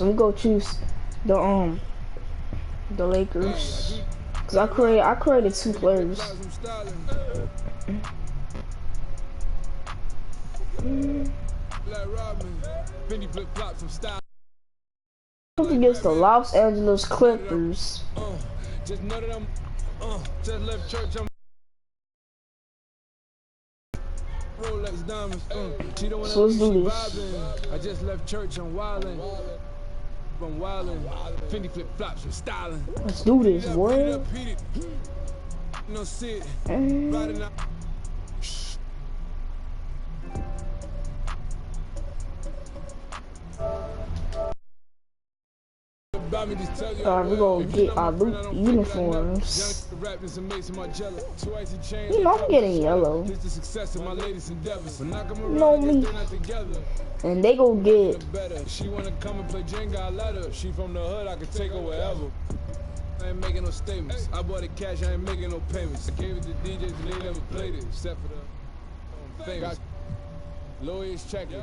I'm gonna choose the Lakers. Cause I created two players. Against the Los Angeles Clippers. Just know that I'm just left church. I'm Rolex diamonds. She don't wanna So let's leave, do she this. vibing. I just left church. I'm wildin'. I'm wildin'. Fendi flip flops. I'm styling. Let's do this, boy. No sit. Riding out. Alright, we're gonna get our blue uniforms. You know, I'm getting yellow. You know me. And they gonna get. She wanna come and play Jenga, I let her. She from the hood, I can take her wherever. I ain't making no statements. I bought it cash, I ain't making no payments. I gave it to DJs, and they never played it, except for the famous. Lawyers checking.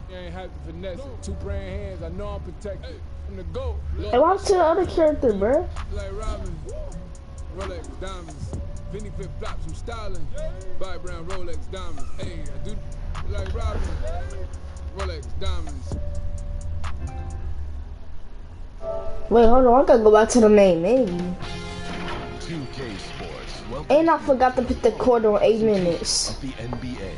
You ain't have to finesse it. Two praying hands, I know I'm protected. From the GOAT. Hey, watch the other character, bro. Like Robin, Rolex diamonds, Fendi flip flops, I'm styling. Buy brown Rolex diamonds, hey, I do like Robin, Rolex diamonds. Wait, hold on, I gotta go back to the main menu. 2K Sports. And I forgot to put the quarter on 8 minutes. Of the NBA.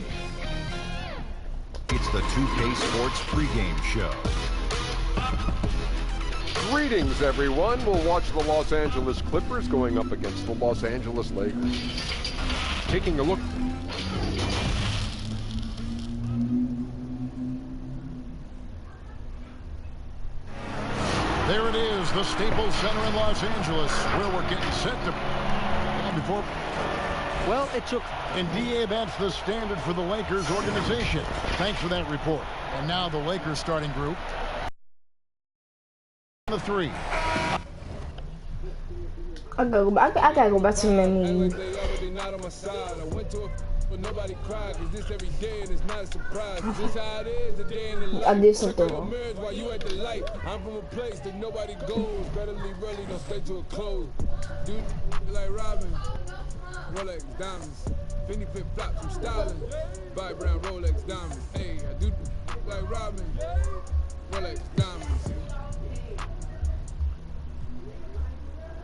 It's the 2K Sports pregame show. Greetings, everyone. We'll watch the Los Angeles Clippers going up against the Los Angeles Lakers. Taking a look. There it is, the Staples Center in Los Angeles, where we're getting set to... Before... Well, it took... And DA, that's the standard for the Lakers organization. Thanks for that report. And now the Lakers starting group. The three. I gotta go back to the menu. Nobody cried, cause this every day and it's not a surprise. This how it is, the day in the life. I did something wrong. While you at the light, I'm from a place that nobody goes. Better leave early, don't stay to a close. Dude, like Robin, Rolex diamonds, Fendi flip flops, I'm styling. Buy brown Rolex diamonds, hey, I do like Robin, Rolex diamonds.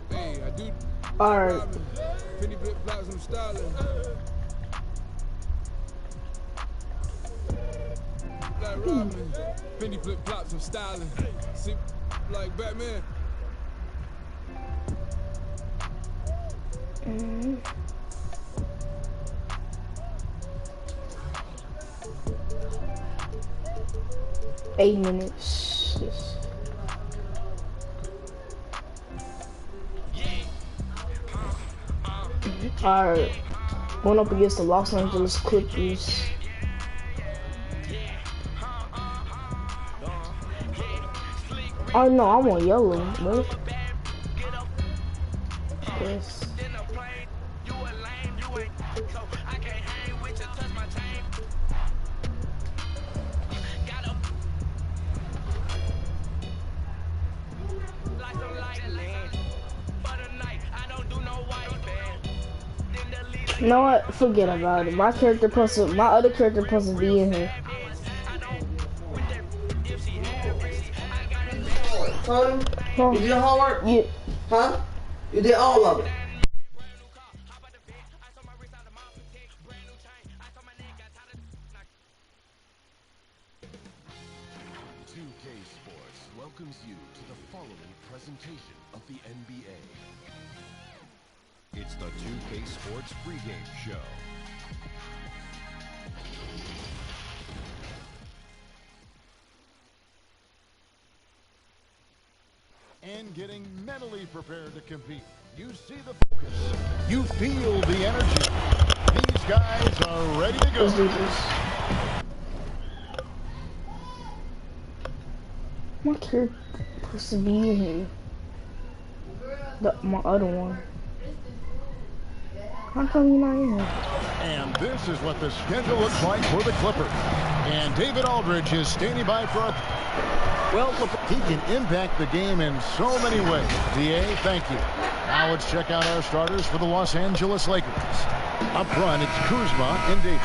Hey, I do. Alright. Fendi flip flops, I'm styling. Like Robin, Fendi flip flops, I'm styling. See, like Batman. 8 minutes. Alright. Going up against the Los Angeles Clippers. Oh no, I'm on yellow. What? Yes. You know what? Forget about it. My other character supposed to be in here. Huh? You did homework? Yeah. Huh? You did all of it. Sports welcomes you to the following presentation of the NBA. It's the 2K Sports pregame show. And getting mentally prepared to compete. You see the focus. You feel the energy. These guys are ready to go. Let's do this. My character supposed to be in here. My other one. How come you're not in here? And this is what the schedule looks like for the Clippers. And David Aldridge is standing by for a... Well, he can impact the game in so many ways. DA, thank you. Now let's check out our starters for the Los Angeles Lakers. Up front, it's Kuzma and Davis.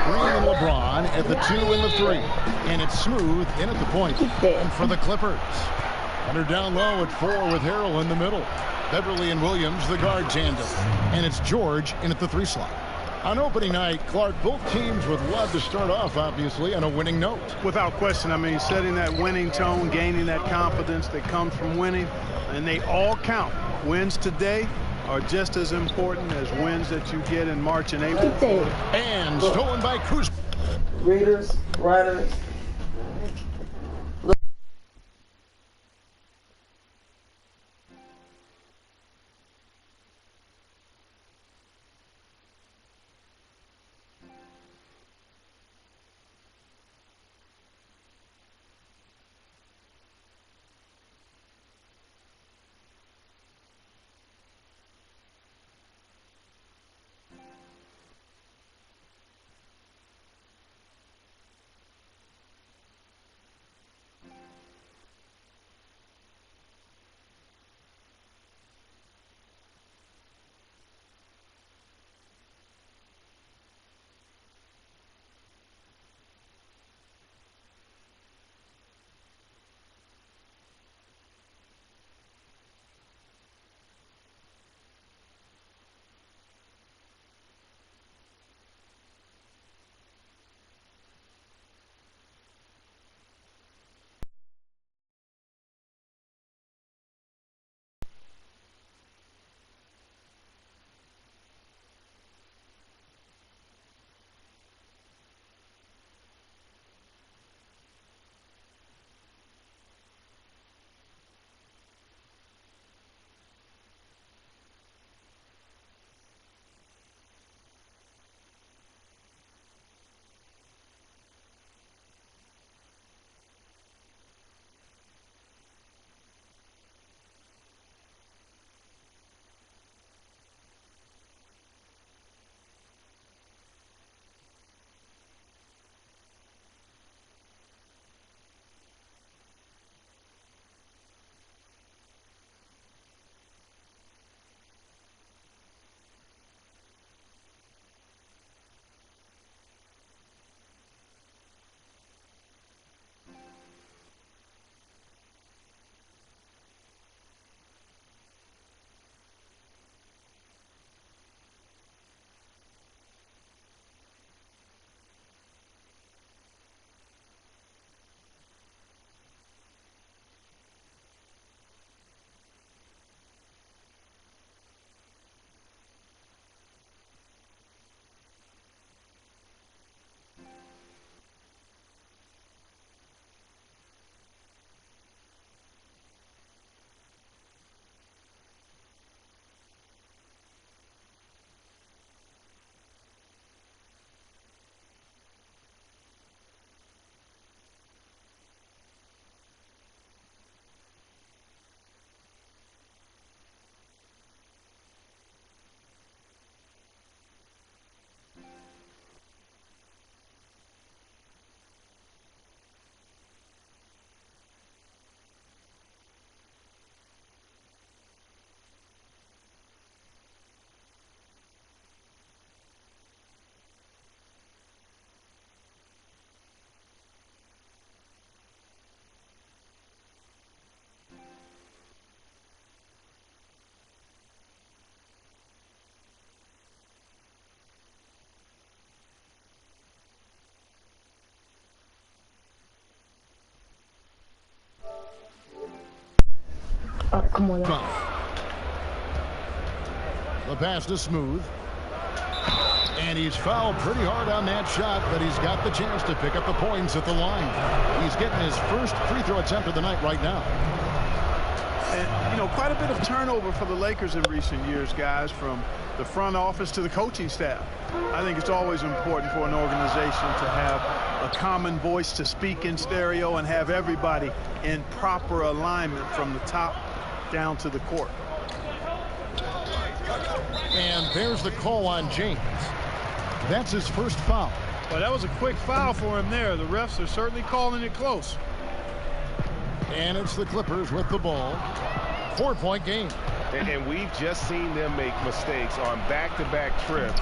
Green and LeBron at the 2 and the 3. And it's Smooth in at the point. And for the Clippers. Under down low at 4 with Harrell in the middle. Beverly and Williams, the guard tandem. And it's George in at the 3 slot. On opening night, Clark, both teams would love to start off, obviously, on a winning note. Without question, I mean, setting that winning tone, gaining that confidence that comes from winning, and they all count. Wins today are just as important as wins that you get in March and April. And stolen by Kuzma. Readers, writers. Alright, come on now. The pass to Smooth. And he's fouled pretty hard on that shot, but he's got the chance to pick up the points at the line. He's getting his first free throw attempt of the night right now. And, you know, quite a bit of turnover for the Lakers in recent years, guys, from the front office to the coaching staff. I think it's always important for an organization to have a common voice to speak in stereo and have everybody in proper alignment from the top down to the court. And there's the call on James. That's his first foul. Well, that was a quick foul for him there. The refs are certainly calling it close. And it's the Clippers with the ball. 4-point game. And we've just seen them make mistakes on back-to-back trips.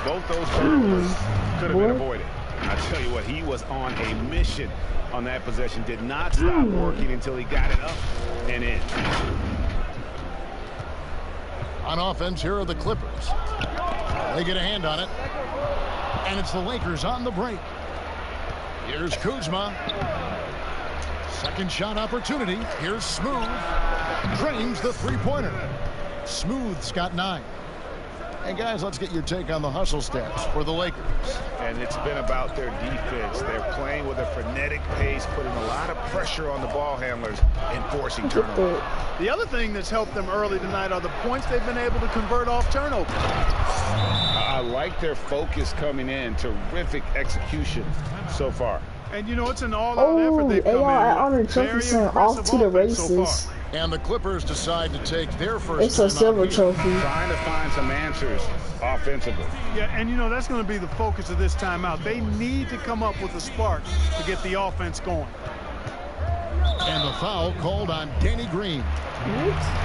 Both those turnovers could have been avoided. I tell you what, he was on a mission on that possession. Did not stop working until he got it up and in. On offense, here are the Clippers. They get a hand on it. And it's the Lakers on the break. Here's Kuzma. Second shot opportunity. Here's Smooth. Drains the three-pointer. Smooth's got 9. And guys, let's get your take on the hustle stats for the Lakers. And it's been about their defense. They're playing with a frenetic pace, putting a lot of pressure on the ball handlers and forcing turnovers. The other thing that's helped them early tonight are the points they've been able to convert off turnovers. I like their focus coming in. Terrific execution so far. And, you know, it's an all-out effort they've come in with. Very off to the impressive offense so races. far. And the Clippers decide to take their first It's a silver trophy. Trying to find some answers offensively. Yeah, and, you know, that's going to be the focus of this timeout. They need to come up with a spark to get the offense going. And the foul called on Danny Green.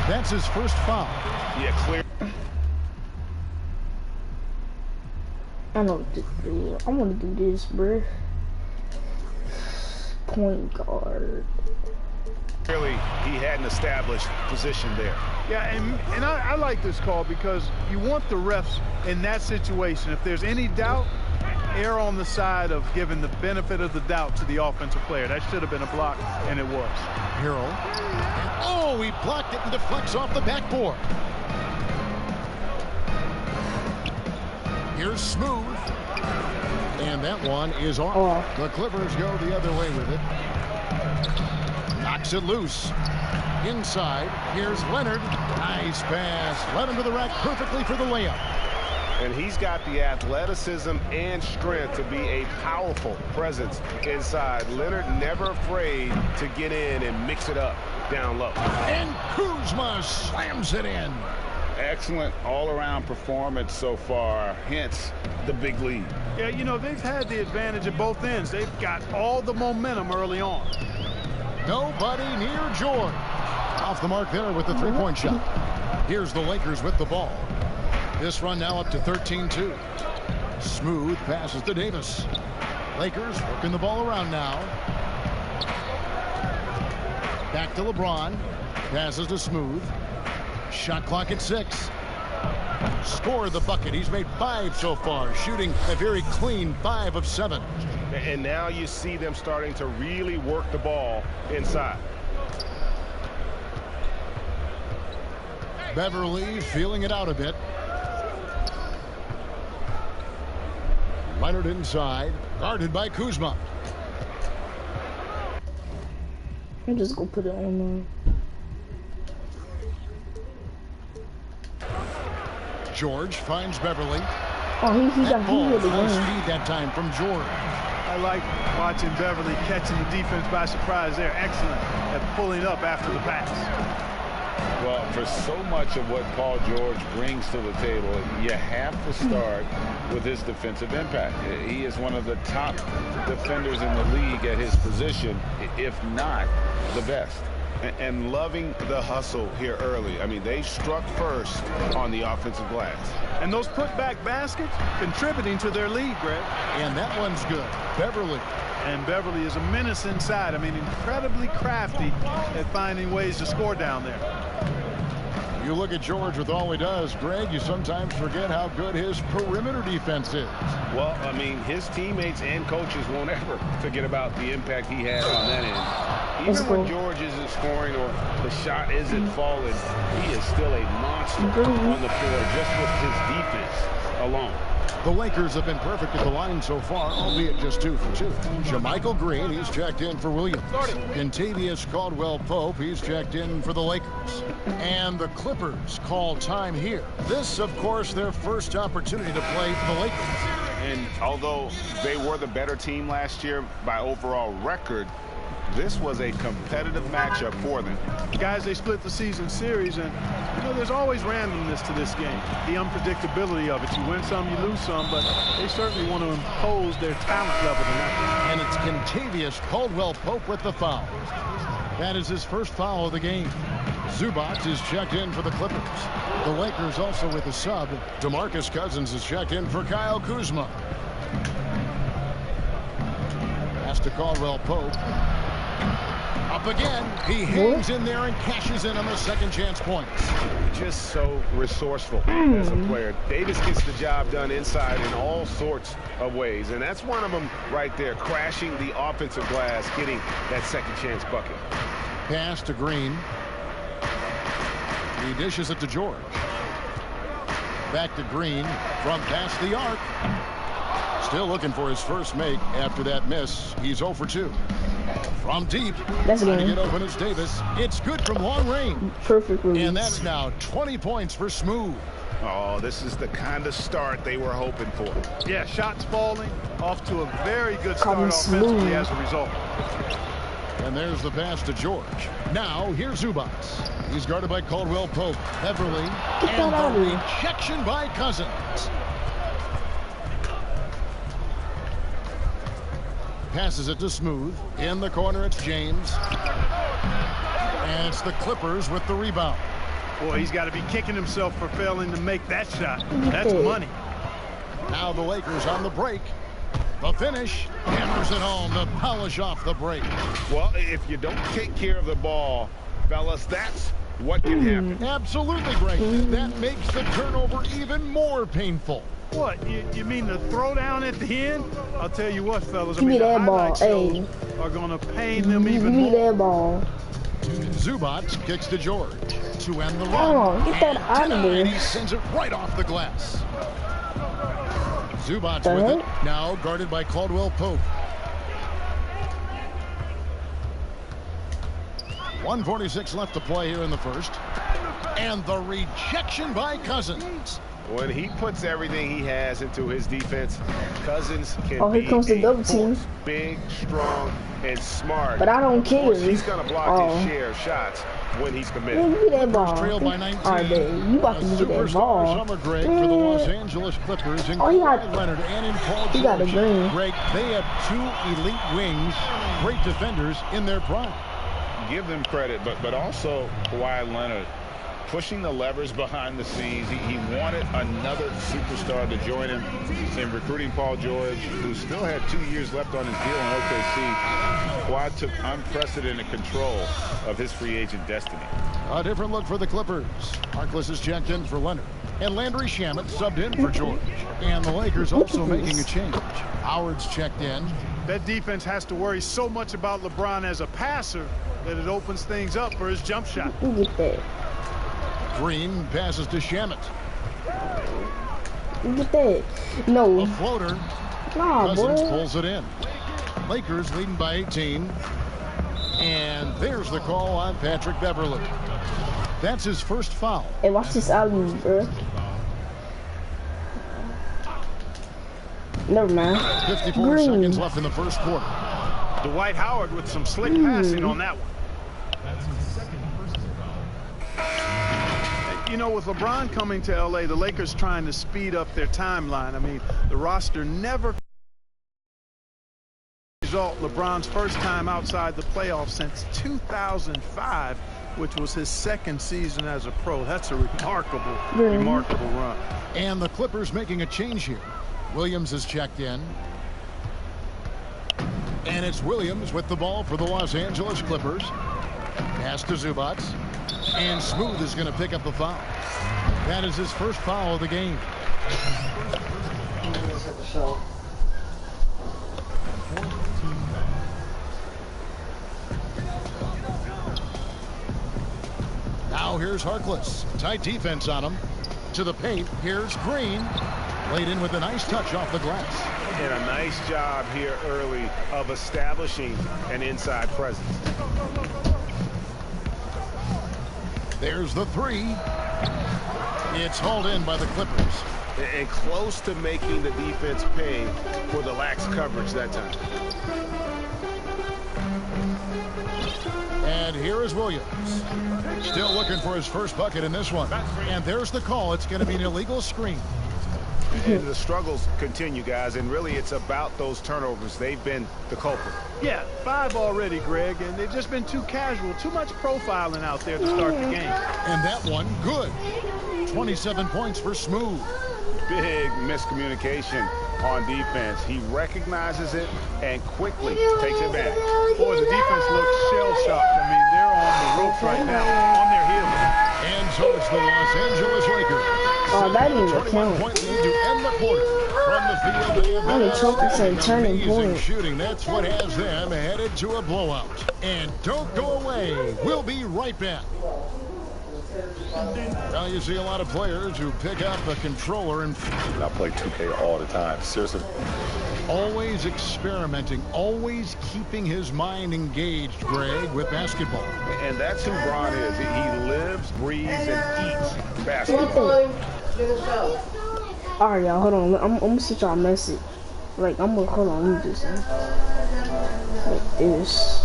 That's his first foul. Yeah, clear. I want to do this, bruh. Point guard. Clearly, he had an established position there. Yeah, and I like this call because you want the refs in that situation. If there's any doubt, err on the side of giving the benefit of the doubt to the offensive player. That should have been a block, and it was. Harrell. Oh, he blocked it and deflects off the backboard. Here's Smooth. And that one is off. The Clippers go the other way with it. Knocks it loose. Inside. Here's Leonard. Nice pass. Led him to the rack perfectly for the layup. And he's got the athleticism and strength to be a powerful presence inside. Leonard never afraid to get in and mix it up down low. And Kuzma slams it in. Excellent all-around performance so far, hence the big lead. Yeah, you know, they've had the advantage at both ends. They've got all the momentum early on. Nobody near George. Off the mark there with the three-point shot. Here's the Lakers with the ball. This run now up to 13-2. Smooth passes to Davis. Lakers working the ball around now. Back to LeBron. Passes to Smooth. Shot clock at 6. Scored the bucket. He's made 5 so far, shooting a very clean 5 of 7. And now you see them starting to really work the ball inside. Beverly feeling it out a bit. Leonard inside, guarded by Kuzma. I'm just gonna put it on George finds Beverly. Oh, he got Full hit again. speed that time from George. I like watching Beverly catching the defense by surprise there. Excellent at pulling up after the pass. Well, for so much of what Paul George brings to the table, you have to start with his defensive impact. He is one of the top defenders in the league at his position, if not the best. And loving the hustle here early. I mean, they struck first on the offensive glass. And those putback baskets contributing to their lead, Greg. And that one's good. Beverly. And Beverly is a menace inside. I mean, incredibly crafty at finding ways to score down there. You look at George with all he does, Greg, you sometimes forget how good his perimeter defense is. Well, I mean, his teammates and coaches won't ever forget about the impact he had on that end. Even when George isn't scoring or the shot isn't falling, he is still a monster on the floor just with his defense alone. The Lakers have been perfect at the line so far, albeit just 2 for 2. JaMychal Green, he's checked in for Williams. Kentavious Caldwell-Pope, he's checked in for the Lakers. And the Clippers call time here. This, of course, their first opportunity to play for the Lakers. And although they were the better team last year by overall record, this was a competitive matchup for them. Guys, they split the season series, and you know there's always randomness to this game. The unpredictability of it. You win some, you lose some, but they certainly want to impose their talent level tonight. And it's Kentavious Caldwell-Pope with the foul. That is his first foul of the game. Zubac is checked in for the Clippers. The Lakers also with a sub. DeMarcus Cousins is checked in for Kyle Kuzma. Pass to Caldwell Pope. Up again. He hangs in there and cashes in on the second chance points. Just so resourceful as a player. Davis gets the job done inside in all sorts of ways, and that's one of them right there, crashing the offensive glass, getting that second chance bucket. Pass to Green. He dishes it to George. Back to Green from past the arc. Still looking for his first make after that miss. He's 0 for 2. From deep, That's trying to good. get open is Davis. It's good from long range. Perfect release. And that's now 20 points for Smooth. Oh, this is the kind of start they were hoping for. Yeah, shots falling, off to a very good start Coming offensively smooth. as a result. And there's the pass to George. Now, here's Zubac. He's guarded by Caldwell Pope. Beverly. Get And that out the of here. rejection by Cousins. Passes it to Smooth. In the corner, it's James. And it's the Clippers with the rebound. Boy, he's got to be kicking himself for failing to make that shot. That's money. Now the Lakers on the break. The finish. Hammers it home to polish off the break. Well, if you don't take care of the ball, fellas, that's what can happen. Absolutely, Greg. That makes the turnover even more painful. What, you mean the throwdown at the end? I'll tell you what, fellas. I Give me mean, the that ball, highlight hey. shows are going to pain them Give even me more. that ball. Zubac kicks to George to end the run. Oh, get that And out of there. denied. He sends it right off the glass. Zubac The with it. heck? Now guarded by Caldwell Pope. 1:46 left to play here in the first. And the rejection by Cousins. When he puts everything he has into his defense, Cousins can Oh, here be comes the a double force. team. Big, strong, and smart. But I don't Of course, care. he's going to block Oh. his share of shots when he's Man, committed. give me that ball. Trail by 19. All right, babe. You about to A get that superstar ball. summer grade for the Los Angeles Clippers. Oh, he got- Kawhi Leonard and in Paul he got a George. green. Greg, they have two elite wings, great defenders in their prime. Give them credit, but also Kawhi Leonard pushing the levers behind the scenes. He wanted another superstar to join him in recruiting Paul George, who still had 2 years left on his deal in OKC. Kawhi took unprecedented control of his free agent destiny. A different look for the Clippers. Harkless is checked in for Leonard. And Landry Shamet subbed in for George. And the Lakers also making a change. Howard's checked in. That defense has to worry so much about LeBron as a passer that it opens things up for his jump shot. You get that. Green passes to Shamet. You get that. No. A floater. Nah, Cousins boy. pulls it in. Lakers leading by 18. And there's the call on Patrick Beverly. That's his first foul. Hey, watch this album, bro. Never mind. 54 Green. seconds left in the first quarter. Dwight Howard with some slick passing on that one. You know, with LeBron coming to LA, the Lakers trying to speed up their timeline. I mean, the roster never result LeBron's first time outside the playoffs since 2005, which was his second season as a pro. That's a remarkable run. And the Clippers making a change here. Williams is checked in. And it's Williams with the ball for the Los Angeles Clippers. Pass to Zubac. And Smooth is going to pick up the foul. That is his first foul of the game. Now here's Harkless. Tight defense on him. To the paint. Here's Green. Laid in with a nice touch off the glass. And a nice job here early of establishing an inside presence. There's the three. It's hauled in by the Clippers. And close to making the defense pay for the lax coverage that time. And here is Williams. Still looking for his first bucket in this one. And there's the call. It's going to be an illegal screen. And the struggles continue, guys, and really it's about those turnovers. They've been the culprit. Yeah, 5 already, Greg, and they've just been too casual, too much profiling out there to start the game. And that one, good. 27 points for Smooth. Big miscommunication on defense. He recognizes it and quickly takes advantage. Boy, the defense looks shell-shocked. I mean, they're on the ropes right now, on their heels. And so it's the Los Angeles Lakers. Oh, that didn't even 21-point lead to end the quarter. From the field, they have Only 12% turning point. Shooting. That's what has them headed to a blowout. And don't go away. We'll be right back. Now you see a lot of players who pick up a controller and I play 2K all the time. Seriously. always experimenting, always keeping his mind engaged, Greg, with basketball. And that's who Bron is. He lives, breathes, and eats basketball. Alright, y'all, hold on. I'm gonna send y'all a message. Like, I'm gonna, hold on, let me just like this.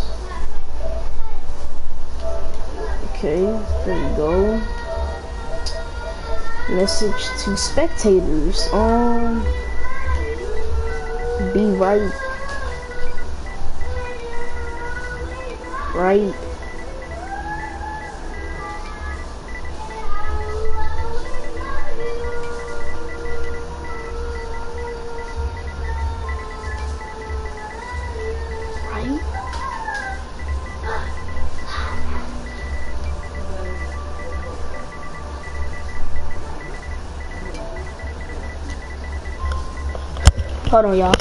Okay, there we go. Message to spectators. Be right. Right. Hold on, y'all.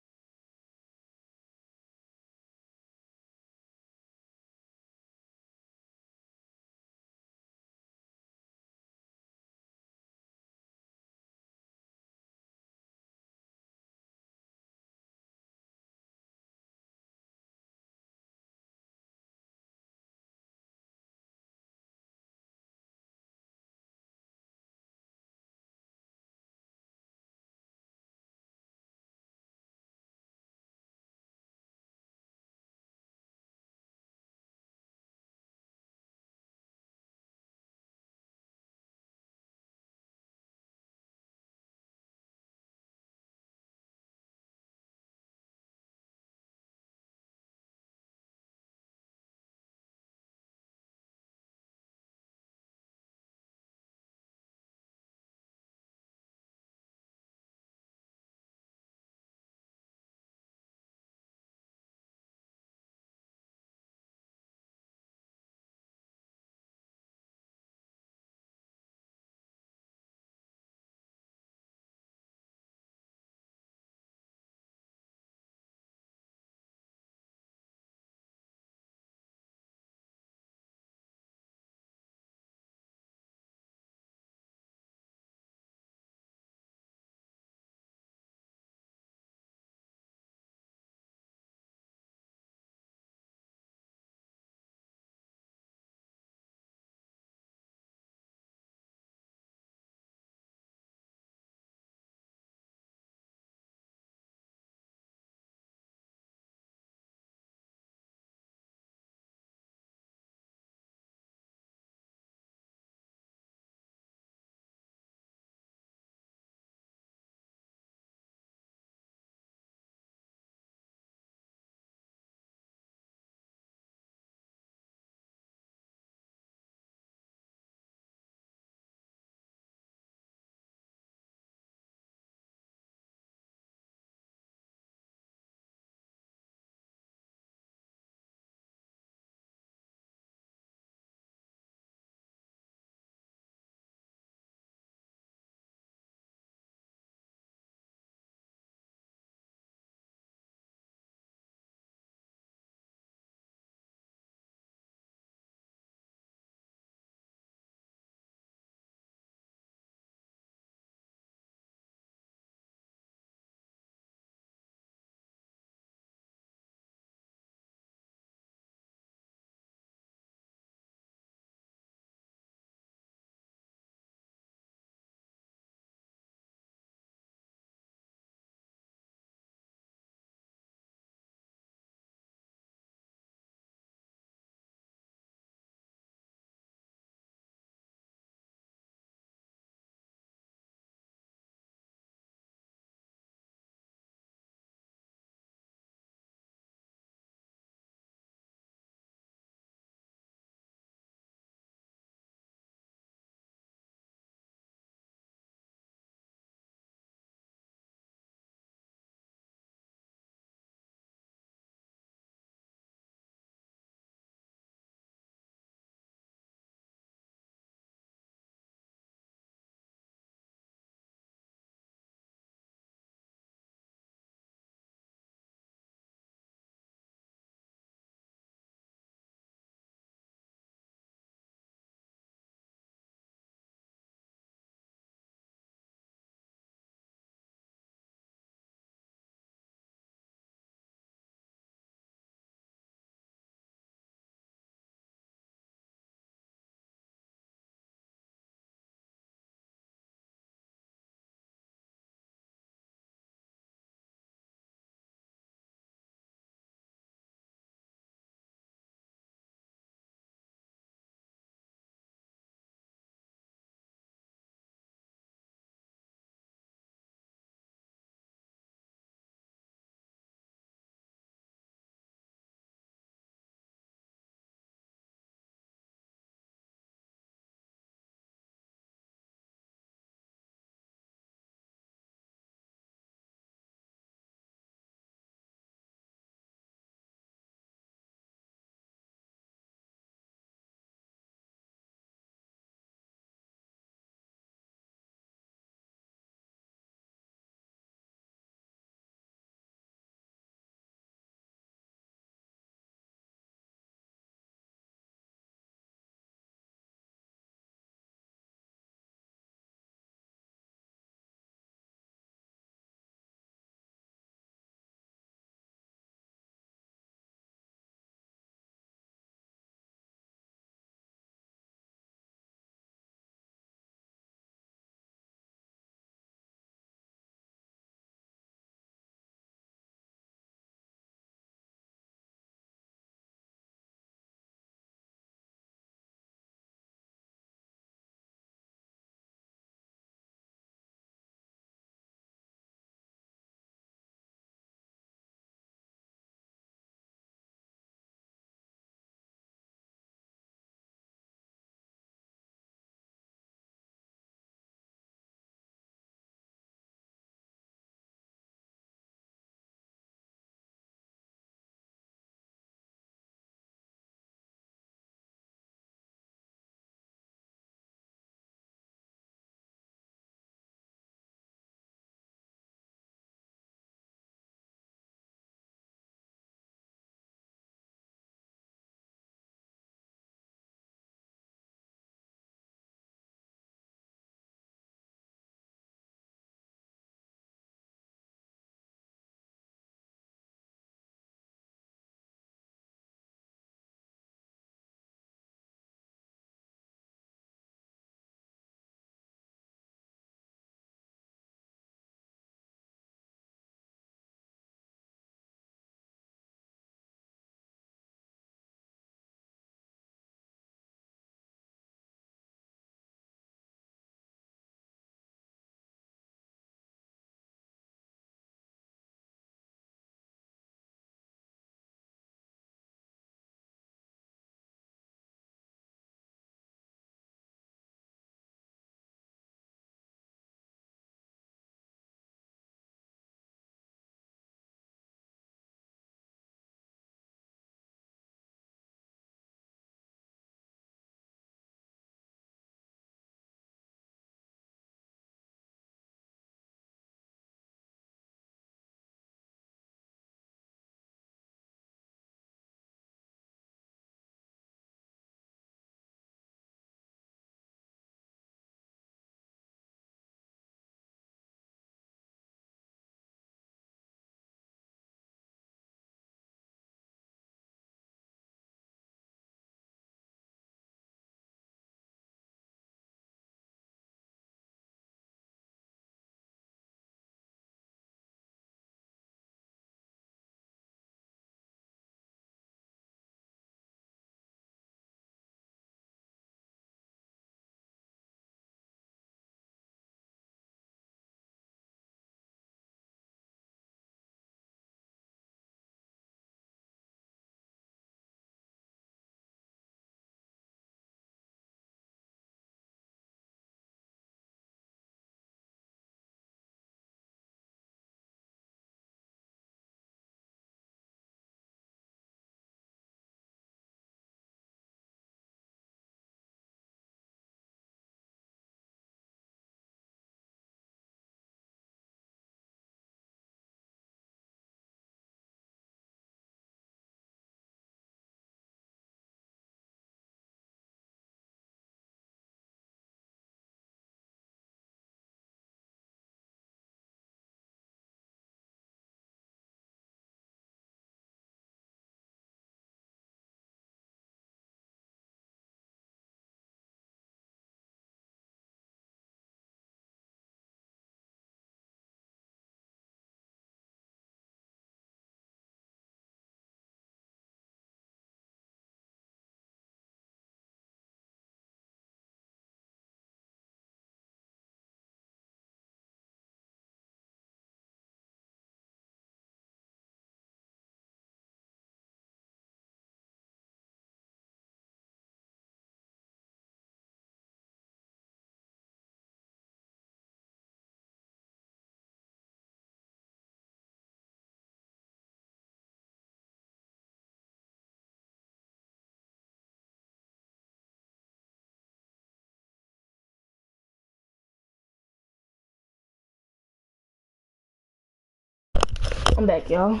I'm back, y'all.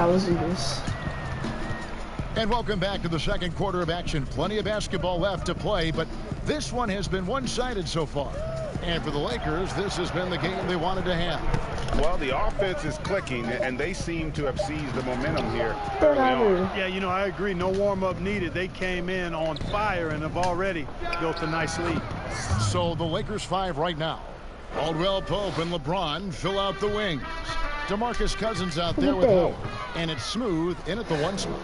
Let's do this. And welcome back to the second quarter of action. Plenty of basketball left to play, but this one has been one-sided so far. And for the Lakers, this has been the game they wanted to have. Well, the offense is clicking, and they seem to have seized the momentum here early on. Yeah, you know, I agree. No warm-up needed. They came in on fire and have already built a nice lead. So the Lakers 5 right now. Caldwell Pope and LeBron fill out the wings. DeMarcus Cousins out there with Howard. And it's Smooth in at the 1 spot.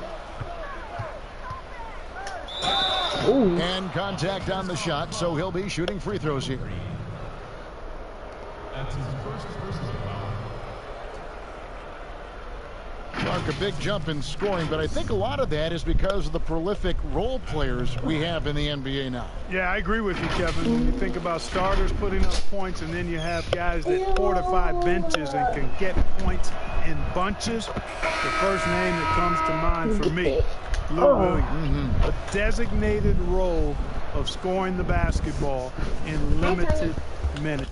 Ooh. And contact on the shot, so he'll be shooting free throws here. That's his first personal foul. Clark, a big jump in scoring, but I think a lot of that is because of the prolific role players we have in the NBA now. Yeah, I agree with you, Kevin. When you think about starters putting up points, and then you have guys that fortify benches and can get points in bunches, the first name that comes to mind for me, Lou Williams. A designated role of scoring the basketball in limited minutes.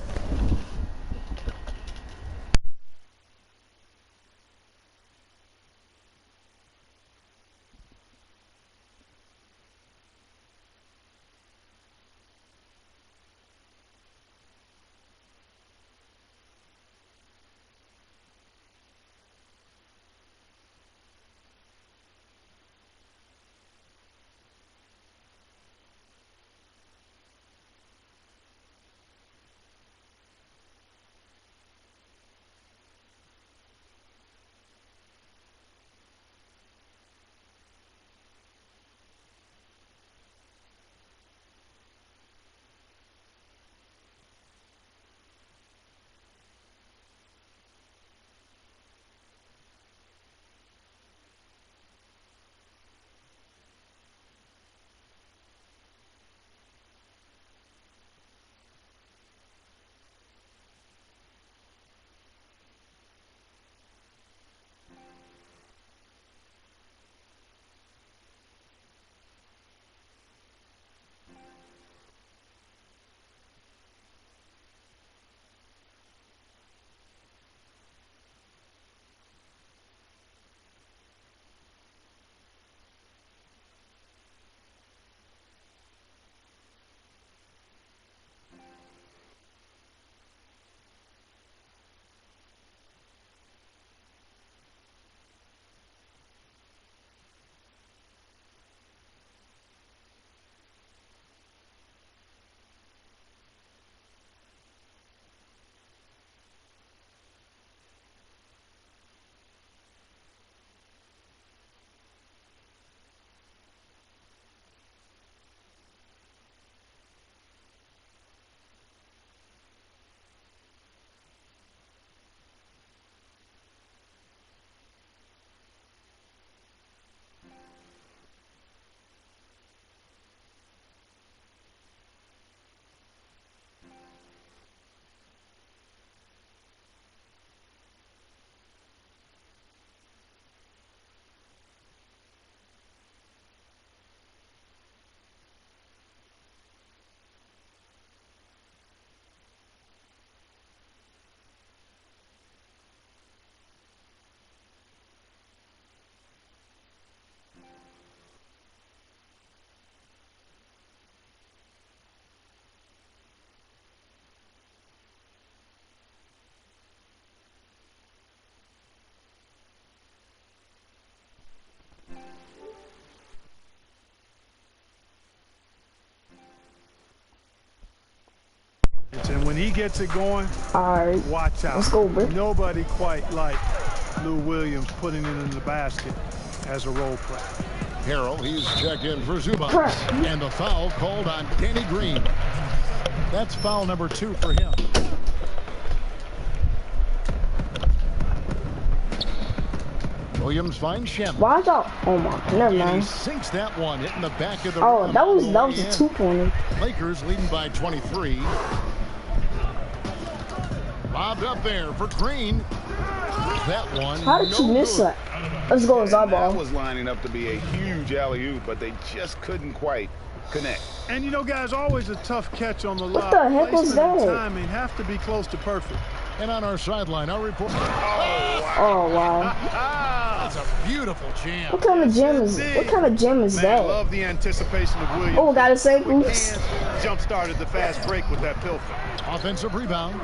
And when he gets it going, watch out. Let's go, bro. Nobody quite like Lou Williams putting it in the basket as a role player. Harrell, he's checked in for Zubac. And the foul called on Danny Green. That's foul number 2 for him. Williams finds Shem. Watch out. Oh my, never And he mind. sinks that one, hitting the back of the Oh, rim that was all the way a in. 2-pointer. Lakers leading by 23. Lobbed up there for Green. That one. How did you miss that? Let's go, That Zyball. was lining up to be a huge alley-oop, but they just couldn't quite connect. And you know, guys, always a tough catch on the lob. the heck was Placement and that? timing have to be close to perfect. And on our sideline, our report. Oh wow. That's a beautiful jam. What kind of gem is? What kind of gem is Man, I that? love the anticipation of Williams. Oh, got his ankles. And jump-started the fast break with that pilfer. Offensive rebound.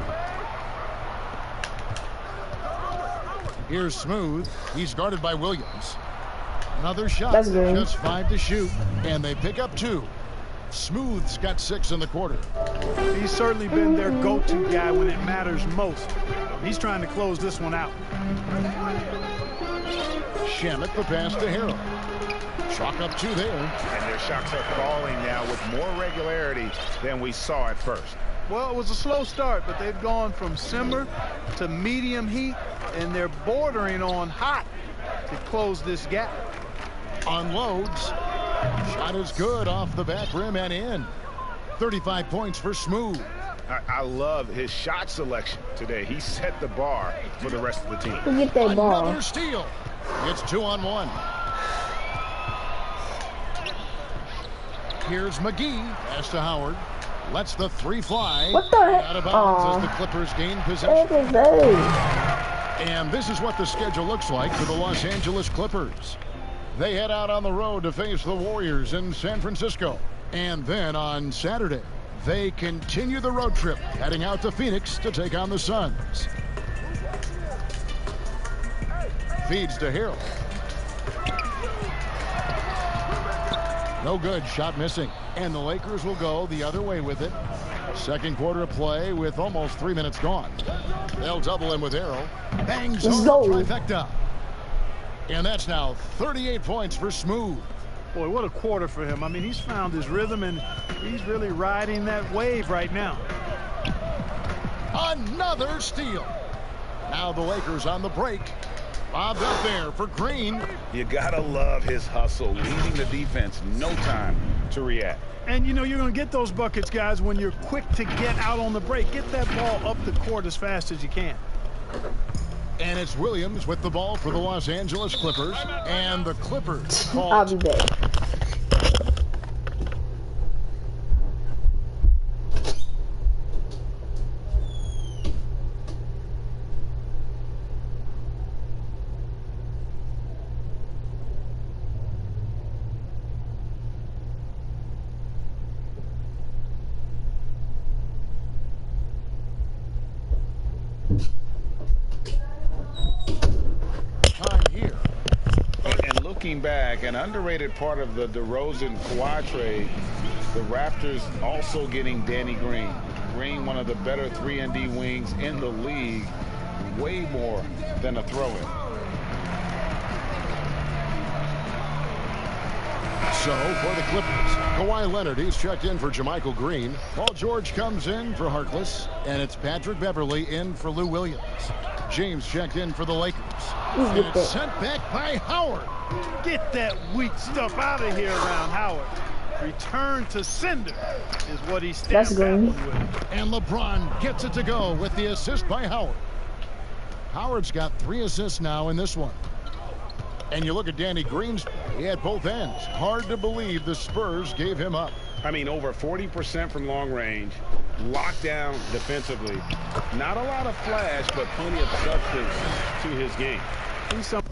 Here's Smooth. He's guarded by Williams. Another shot. That's good. Just 5 to shoot. And they pick up 2. Smooth's got 6 in the quarter. He's certainly been their go-to guy when it matters most. He's trying to close this one out. Shamet the pass to Harrell. Chalk up 2 there. And their shots are falling now with more regularity than we saw at first. Well, it was a slow start, but they've gone from simmer to medium heat, and they're bordering on hot to close this gap. Unloads. Shot is good off the back rim and in. 35 points for Smooth. I love his shot selection today. He set the bar for the rest of the team. Who get that ball? Another steal. It's 2-on-1. Here's McGee. Pass to Howard. Lets the 3 fly. What the heck? Out of bounds as the Clippers gain possession. What is that? And this is what the schedule looks like for the Los Angeles Clippers. They head out on the road to face the Warriors in San Francisco. And then on Saturday, they continue the road trip, heading out to Phoenix to take on the Suns. Feeds to Harrell. No good, shot missing. And the Lakers will go the other way with it. Second quarter of play with almost 3 minutes gone. They'll double him with Harrell. Bangs Let's home go. trifecta. And that's now 38 points for Smooth. Boy, what a quarter for him. I mean, he's found his rhythm, and he's really riding that wave right now. Another steal. Now the Lakers on the break. Bobbed up there for Green. You gotta love his hustle, leading the defense, no time to react. And you know you're going to get those buckets, guys, when you're quick to get out on the break. Get that ball up the court as fast as you can. And it's Williams with the ball for the Los Angeles Clippers. And the Clippers call. I'll be back. Here. And looking back, an underrated part of the DeRozan quad trade, the Raptors also getting Danny Green. Green, one of the better 3-and-D wings in the league, way more than a throw-in. So for the Clippers, Kawhi Leonard, he's checked in for JaMychal Green. Paul George comes in for Harkless, and it's Patrick Beverley in for Lou Williams. James checked in for the Lakers. And it's sent back by Howard. Get that weak stuff out of here around Howard. Return to sender is what he stamped That's that good. one with. And LeBron gets it to go with the assist by Howard. Howard's got 3 assists now in this one. And you look at Danny Green's play, he had both ends. Hard to believe the Spurs gave him up. I mean, over 40% from long range, locked down defensively. Not a lot of flash, but plenty of substance to his game. He's some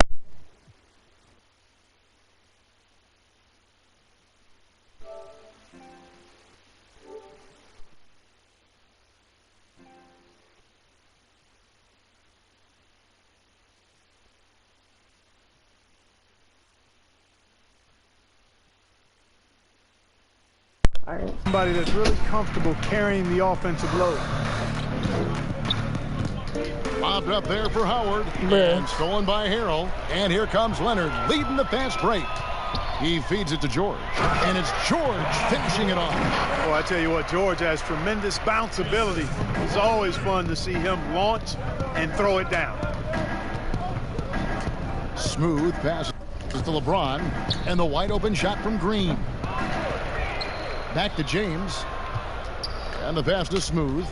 somebody that's really comfortable carrying the offensive load. Bobbed up there for Howard. And stolen by Harrell. And here comes Leonard leading the fast break. He feeds it to George. And it's George finishing it off. Well, I tell you what, George has tremendous bounce ability. It's always fun to see him launch and throw it down. Smooth passes to LeBron, and the wide open shot from Green. Back to James, and the pass to Smooth.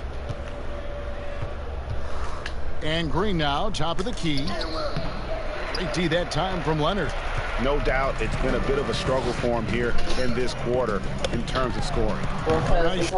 And Green now, top of the key. Great D that time from Leonard. No doubt it's been a bit of a struggle for him here in this quarter in terms of scoring. Nice.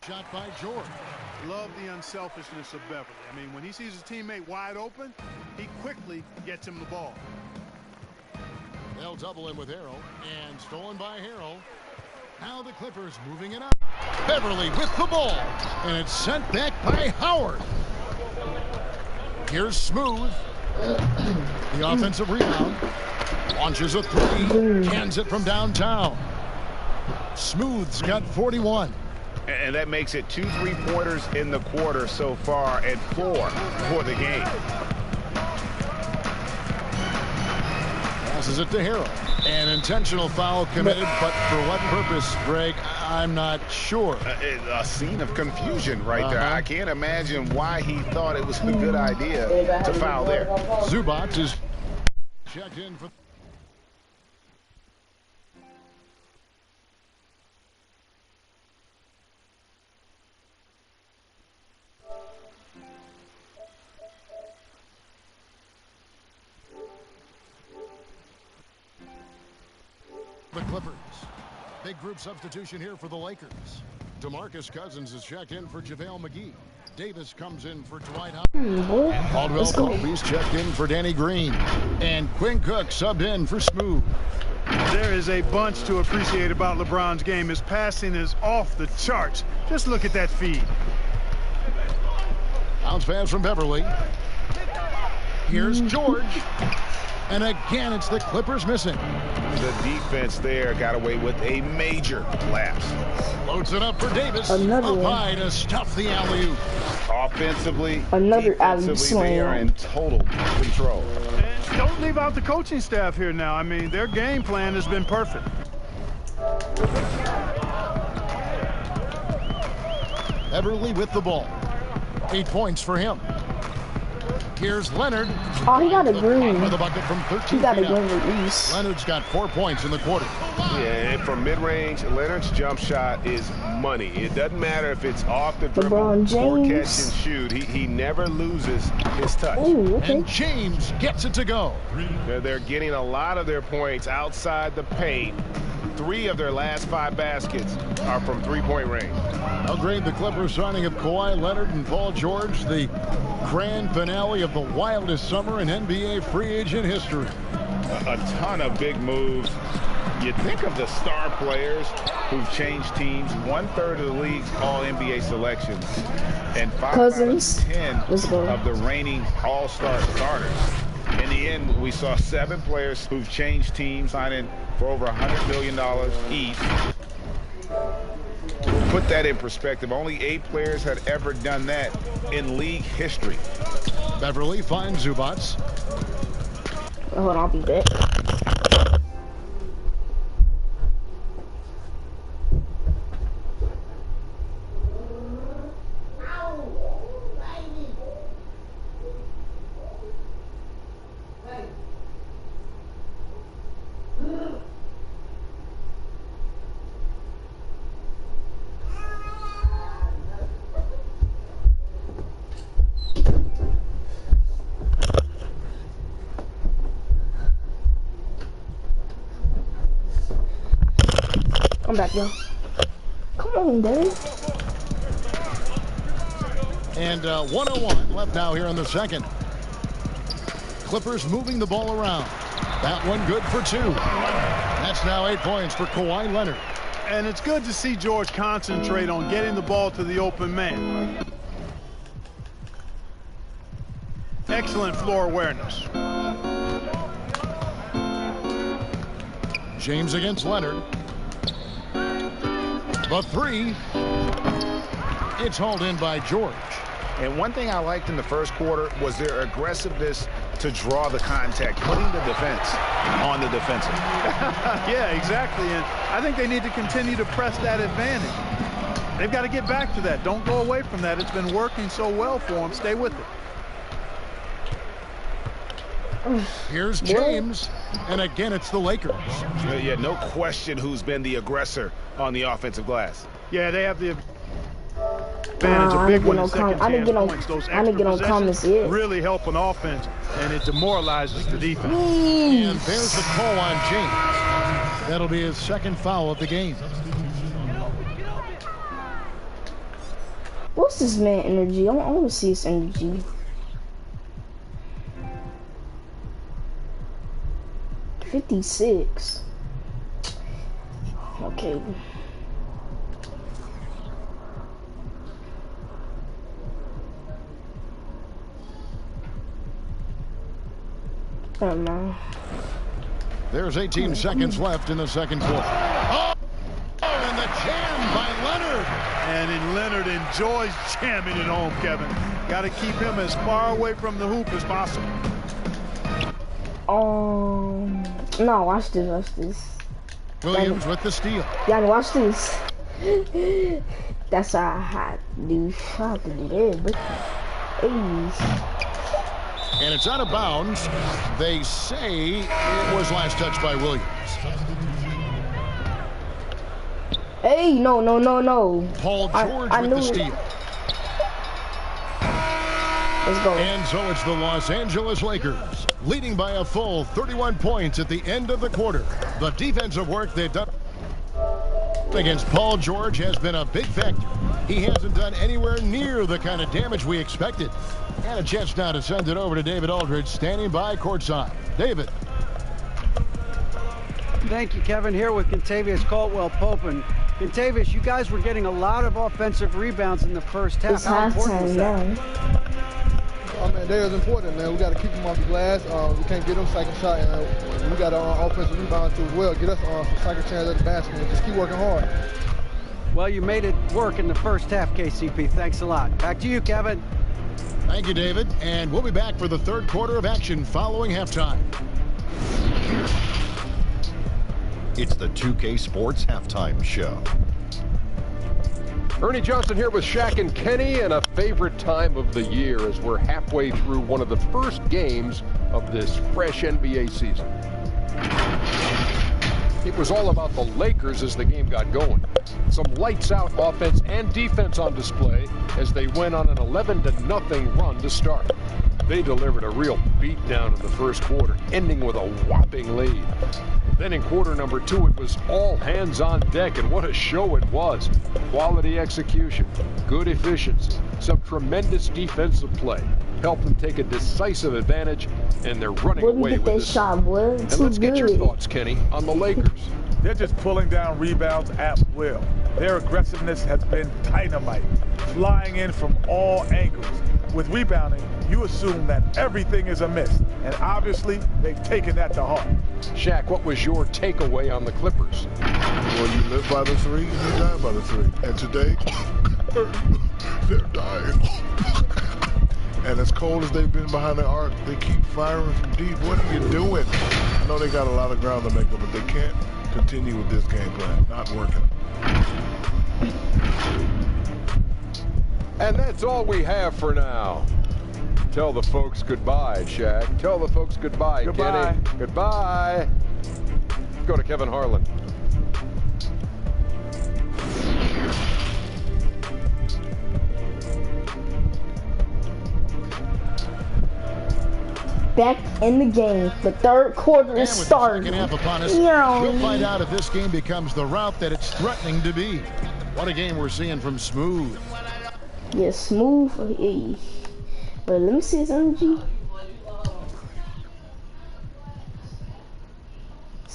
Shot by George. Love the unselfishness of Beverly. I mean, when he sees his teammate wide open, he quickly gets him the ball. They'll double him with Harrell, and stolen by Harrell. Now the Clippers moving it up. Beverly with the ball, and it's sent back by Howard. Here's Smooth. The offensive rebound. Launches a three. Cans it from downtown. Smooth's got 41. And that makes it 2 3-pointers in the quarter so far and 4 for the game. Passes it to Harrell. An intentional foul committed, but for what purpose, Greg, I'm not sure. A scene of confusion right there. I can't imagine why he thought it was a good idea to foul there. Zubac is checked in for... the Clippers. Big group substitution here for the Lakers. DeMarcus Cousins is checked in for JaVale McGee. Davis comes in for Dwight Howard. Caldwell Pope's checked in for Danny Green. And Quinn Cook subbed in for Smooth. There is a bunch to appreciate about LeBron's game. His passing is off the charts. Just look at that feed. Bounce pass from Beverly. Here's George. And again, it's the Clippers missing. The defense there got away with a major lapse. Loads it up for Davis. Another up high to stuff the alley-oop. Offensively, another alley-oop they are in total control. And don't leave out the coaching staff here now. I mean, their game plan has been perfect. Beverly with the ball. 8 points for him. Here's Leonard. Oh, he got a green. With a bucket from 13 he got a feet green release. Leonard's got 4 points in the quarter. Yeah, and from mid-range, Leonard's jump shot is money. It doesn't matter if it's off the dribble or catch and shoot. He never loses his touch. Ooh, okay. And James gets it to go. They're getting a lot of their points outside the paint. 3 of their last 5 baskets are from three-point range. How great the Clippers signing of Kawhi Leonard and Paul George, the grand finale of the wildest summer in NBA free agent history. A ton of big moves. You think of the star players who've changed teams. 1/3 of the league's all-NBA selections, and 5 out of 10 of the reigning all-star starters. In the end, we saw 7 players who've changed teams, signing for over $100 million each. Put that in perspective, only 8 players had ever done that in league history. Beverly finds Zubac. Hold on, I'll be back. I'm back, yo. Come on, Dave. And 101 left now here in the second. Clippers moving the ball around. That one good for 2. That's now 8 points for Kawhi Leonard. And it's good to see George concentrate on getting the ball to the open man. Excellent floor awareness. James against Leonard. The three. It's hauled in by George. And one thing I liked in the first quarter was their aggressiveness to draw the contact, putting the defense on the defensive. Yeah, exactly. And I think they need to continue to press that advantage. They've got to get back to that. Don't go away from that. It's been working so well for them. Stay with it. Here's James, and again it's the Lakers. Yeah, no question who's been the aggressor on the offensive glass. Yeah, they have the advantage, a big one in second chance points. Those extra possessions really help an offense, and it demoralizes the defense. And there's the call on James. That'll be his second foul of the game. What's this man energy? I want to see his energy. 56. Okay. I don't know. There's 18 seconds left in the second quarter. Oh, and the jam by Leonard. And Leonard enjoys jamming it home, Kevin. Got to keep him as far away from the hoop as possible. No, watch this. Williams with the steal. Y'all watch this. That's how I had to do. I have to do that, but and it's out of bounds. They say it was last touched by Williams. Hey, no. Paul George with the steal. Let's go. And so it's the Los Angeles Lakers, leading by a full 31 points at the end of the quarter. The defensive work they've done against Paul George has been a big factor. He hasn't done anywhere near the kind of damage we expected. And a chance now to send it over to David Aldridge, standing by courtside. David. Thank you, Kevin. Here with Kentavious Caldwell-Pope. And Kentavious, you guys were getting a lot of offensive rebounds in the first half. How important was that? I mean, they was important, man. We got to keep them off the glass. We can't get them second shot, and we got our offensive rebounds too as well. Get us some second chance at the basket and just keep working hard. Well, you made it work in the first half, KCP. Thanks a lot. Back to you, Kevin. Thank you, David. And we'll be back for the third quarter of action following halftime. It's the 2K Sports Halftime Show. Ernie Johnson here with Shaq and Kenny, and a favorite time of the year as we're halfway through one of the first games of this fresh NBA season. It was all about the Lakers as the game got going. Some lights-out offense and defense on display as they went on an 11-0 run to start. They delivered a real beatdown in the first quarter, ending with a whopping lead. Then in quarter number 2, it was all hands on deck, and what a show it was. Quality execution, good efficiency, some tremendous defensive play helped them take a decisive advantage, and they're running away with this. And let's get your thoughts, Kenny, on the Lakers. They're just pulling down rebounds at will. Their aggressiveness has been dynamite, flying in from all angles. With rebounding, you assume that everything is amiss, and obviously they've taken that to heart. Shaq, what was your takeaway on the Clippers? Well, you live by the three, you die by the three. And today, they're dying. And as cold as they've been behind the arc, they keep firing from deep. What are you doing? I know they got a lot of ground to make up, but they can't continue with this game plan. Not working. And that's all we have for now. Tell the folks goodbye, Shaq. Tell the folks goodbye, Kenny. Goodbye. Go to Kevin Harlan. Back in the game. The third quarter is starting. Second half upon us, we'll find out if this game becomes the route that it's threatening to be. What a game we're seeing from Smooth. Yeah, Smooth. Hey. But let me see his energy.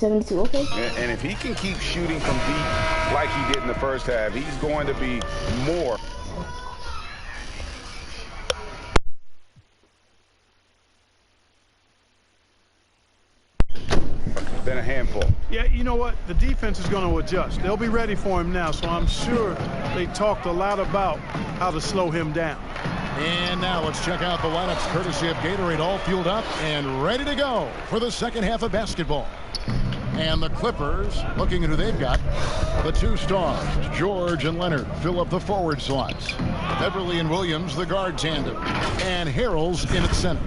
72, okay. And if he can keep shooting from deep like he did in the first half, he's going to be more. Than a handful. Yeah, you know what? The defense is going to adjust. They'll be ready for him now, so I'm sure they talked a lot about how to slow him down. And now let's check out the lineups courtesy of Gatorade, all fueled up and ready to go for the second half of basketball. And the Clippers, looking at who they've got, the two stars, George and Leonard, fill up the forward slots. Beverly and Williams, the guard tandem. And Harrell's in at center.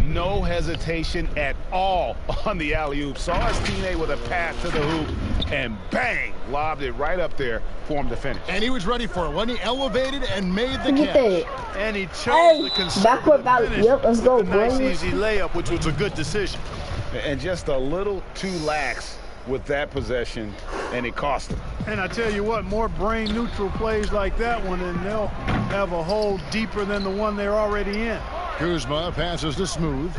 No hesitation at all on the alley-oop. Saw his teammate with a pass to the hoop, and bang, lobbed it right up there for him to finish. And he was ready for it when he elevated and made the catch. And he chose the conservative finish. Yep, let's go, with a nice, boys. easy layup, which was a good decision. And just a little too lax with that possession, and it cost him. And I tell you what, more brain-neutral plays like that one, and they'll have a hole deeper than the one they're already in. Kuzma passes to Smooth.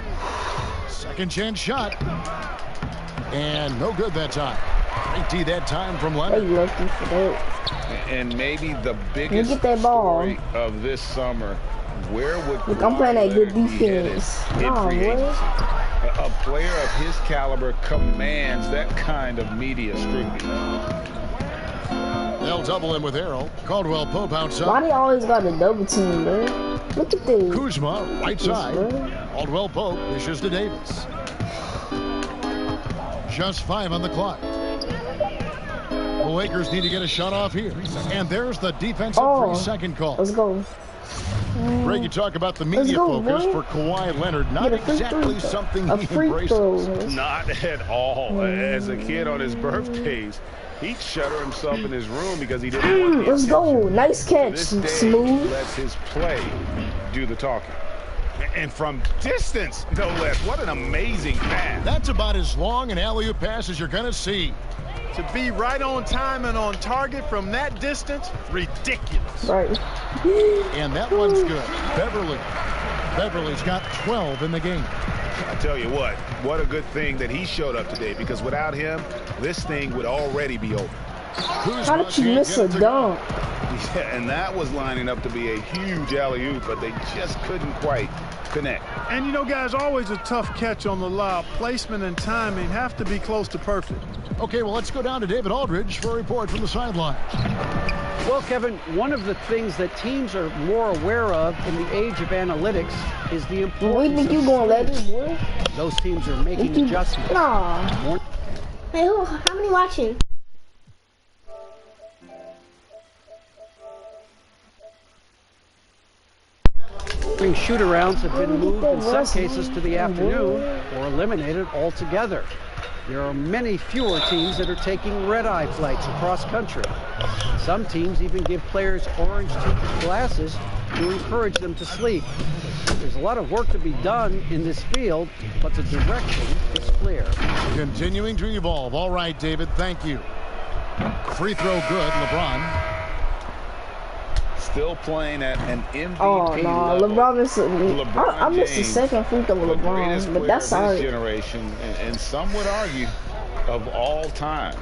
Second chance shot. And no good that time. Great D that time from Leonard. And maybe the biggest story of this summer, where would I'm playing that good defense. in free agency? A player of his caliber commands that kind of media scrutiny. They'll double him with Harrell. Caldwell Pope outside. Why they always got a double team, man? Look at this. Kuzma, right side. Caldwell Pope wishes to Davis. Just 5 on the clock. The Lakers need to get a shot off here. And there's the defensive 3-second call. Let's go. Greg, you talk about the media focus for Kawhi Leonard. Not exactly something he embraces. Not at all. As a kid on his birthdays, he'd shutter himself in his room because he didn't want the Let's go. Nice catch, Smooth. He lets his play do the talking. And from distance, no less. What an amazing pass. That's about as long an alley-oop pass as you're going to see. To be right on time and on target from that distance, ridiculous. Right. And that one's good. Beverly's got 12 in the game. I tell you what a good thing that he showed up today, because without him, this thing would already be over. How did you miss a dunk? Yeah, and that was lining up to be a huge alley-oop, but they just couldn't quite connect. And you know, guys, always a tough catch on the lob. Placement and timing have to be close to perfect. Okay, well, let's go down to David Aldridge for a report from the sideline. Well, Kevin, one of the things that teams are more aware of in the age of analytics is the importance think you gonna let it, boy? Those teams are making adjustments. Nah. Hey, how many watching? Shoot-arounds have been moved in some cases to the afternoon or eliminated altogether. There are many fewer teams that are taking red-eye flights across country. Some teams even give players orange-tinted glasses to encourage them to sleep. There's a lot of work to be done in this field, but the direction is clear. Continuing to evolve. All right, David, thank you. Free throw good, LeBron. Still playing at an MVP level. LeBron I missed the second free throw with LeBron, but that's all right. Generation, and some would argue of all time.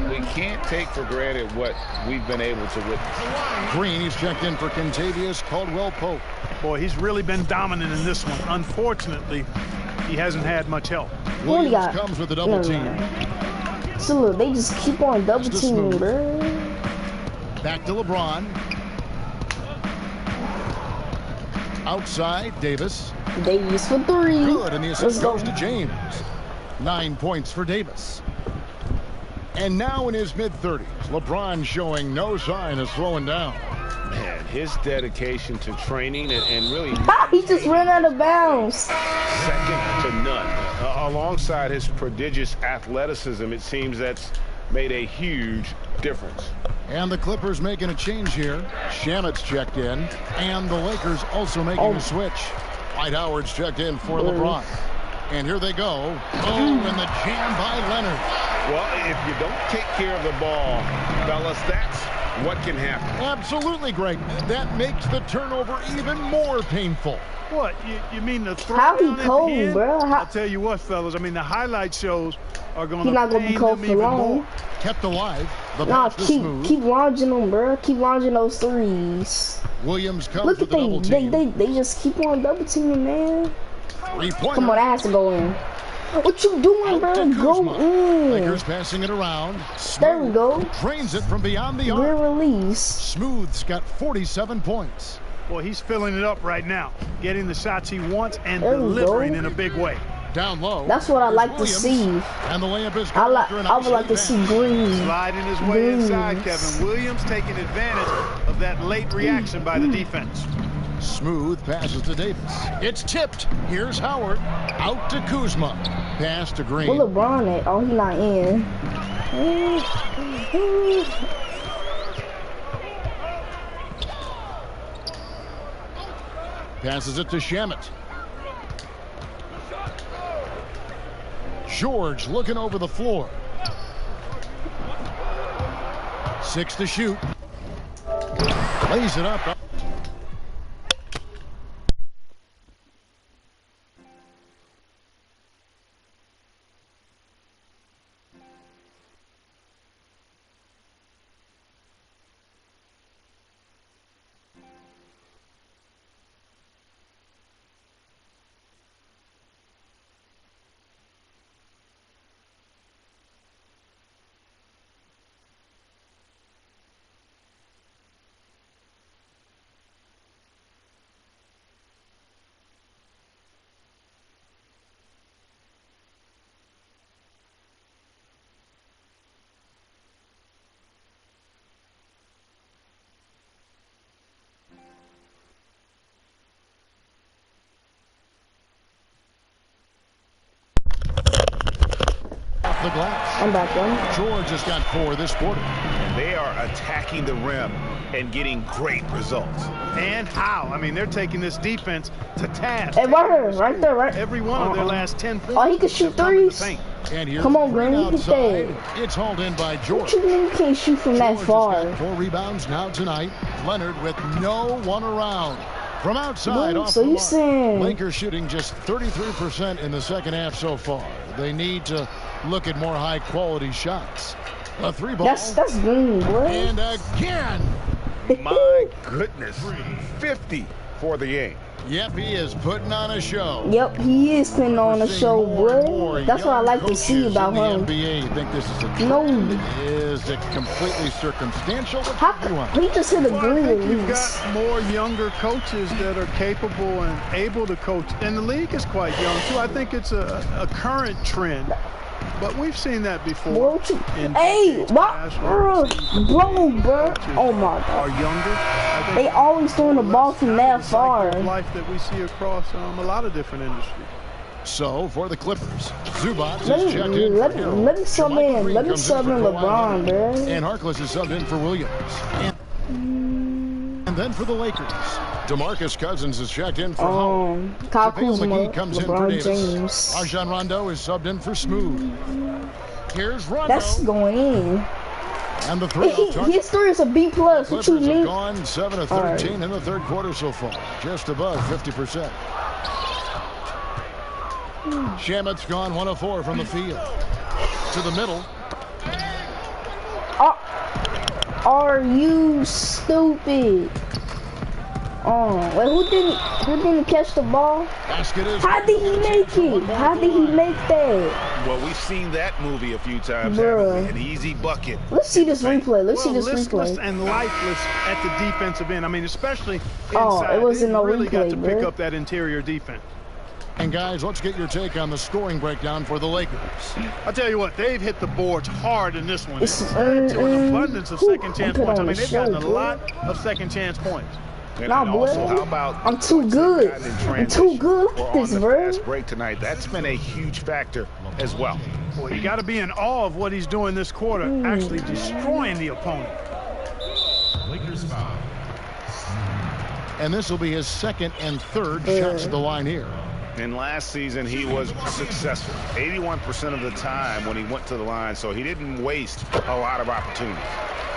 We can't take for granted what we've been able to witness. Green, he's checked in for Kentavious Caldwell-Pope. Boy, he's really been dominant in this one. Unfortunately, he hasn't had much help. Williams comes with a double team. So look, they just keep on double teaming, bro. Back to LeBron. Outside, Davis. Davis for 3. Good, and the assist goes to James. 9 points for Davis. And now in his mid-30s, LeBron showing no sign of slowing down. Man, his dedication to training and really... He just ran out of bounds. Second to none. Alongside his prodigious athleticism, it seems that's made a huge difference. And the Clippers making a change here. Shamet's checked in. And the Lakers also making a switch. Dwight Howard's checked in for LeBron. And here they go. Oh, and the jam by Leonard. Well, if you don't take care of the ball, fellas, that's what can happen. Absolutely, Greg. That makes the turnover even more painful. What? You mean the throw How he down at the cold, end? bro? I'll tell you what, fellas. I mean, the highlight shows are going He not to gonna be pain cold them for even long. more. Kept alive. The Nah, pass is keep smooth. launching them, bro. Keep launching those threes. Williams comes Look with at the double team. they just keep on double teaming, man. Three-pointer. Come on, that has to go in. What you doing, bro? Go in. Lakers passing it around. There we go. Drains it from beyond the Rear arc. release. Smooth's got 47 points. Boy, he's filling it up right now, getting the shots he wants and There we delivering go. in a big way. Down low. That's what I like to Williams. see. And the layup is I would like to pass. see Green. Sliding his way inside, Kevin Williams taking advantage of that late reaction by the defense. Smooth passes to Davis. It's tipped. Here's Howard. Out to Kuzma. Pass to Green. Where LeBron at? Oh, he not in. Passes it to Shamet. George looking over the floor. 6 to shoot. Lays it up. The glass. I'm back one. George has got 4 this quarter. And they are attacking the rim and getting great results. And how? I mean, they're taking this defense to task. Hey, right there, right. Every one of their last 10 points. Oh, he can shoot have come in the threes. paint. And here's Come on, Green Green, you outside. can It's hauled in by What George. you mean you can't shoot from that George far? has got 4 rebounds now tonight. Leonard with no one around. From outside, Dude, off so the you mark. saying- Lakers shooting just 33% in the second half so far. They need to look at more high-quality shots. A 3-ball. That's Green, boy. And again. My goodness. 50 for the game. Yep, he is putting on a show. Yep, he is putting on a show, boy. That's what I like to see about in the him. NBA. You think this is a trend? No. Is it completely circumstantial? How, he just hit a Well, I green think you've release. got more younger coaches that are capable and able to coach. And the league is quite young, too. I think it's a current trend. But we've seen that before. Hey, what? Bro. Oh my Are God. younger. I think They always throwing the ball from that far. life that we see across a lot of different industries. So, for the Clippers, Zubac Let is me, checked in let for me, Hill. let me sub Jermichael in. Green Let me comes in sub for in Kawhi LeBron, Leonard. bro. And Harkless is subbed in for Williams. And then for the Lakers, DeMarcus Cousins is checked in for Howard. Kyle JaVale Kuzma, McGee comes in for LeBron Davis. James. Rajon Rondo is subbed in for Smooth. Here's Rondo. That's going in. And the three His three is a B plus. What you Clippers have mean? gone 7 of 13 in the third quarter so far, just above 50%. Shamet's gone 1 of 4 from the field. To the middle. Are you stupid? Oh, wait, who didn't catch the ball? Basket is How did he make it? How did he make that? Well, we've seen that movie a few times. Bruh. haven't we? An easy bucket. Let's see this replay. Let's see Well, this listless replay. and lifeless at the defensive end. I mean, especially inside. Oh, it wasn't They no really got replay, to pick bro. up that interior defense. And guys, let's get your take on the scoring breakdown for the Lakers. I'll tell you what, they've hit the boards hard in this one. It's, It's led to an abundance of second chance put points. I on mean, the they've show, gotten a bro. lot of second chance points. And Nah, then boy. also, how about I'm too good. gotten in I'm transition too good or at on this, the bro. fast break tonight? That's been a huge factor as well. Well, you got to be in awe of what he's doing this quarter, actually destroying the opponent. Lakers foul. And this will be his second and third shots at the line here. And last season, he was successful 81% of the time when he went to the line, so he didn't waste a lot of opportunities.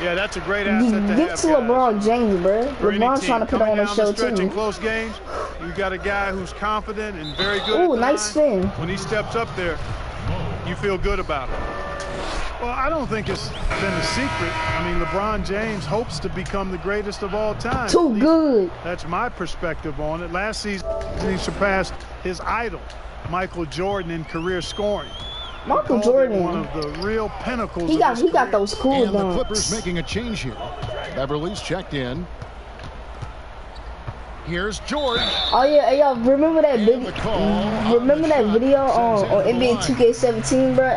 Yeah, that's a great asset to have. Get to LeBron James, bro. LeBron's trying to put on a show, too. In close games, you got a guy who's confident and very good. Ooh, nice spin. When he steps up there, you feel good about it. Well, I don't think it's been a secret. I mean, LeBron James hopes to become the greatest of all time. Too good. That's my perspective on it. Last season, he surpassed his idol, Michael Jordan, in career scoring. Michael Jordan, one of the real pinnacles. He got those cool dunks. And the Clippers making a change here. Beverly's checked in. Here's George. Oh yeah, hey, yo, remember that video? Remember that video on NBA 2K17, bro?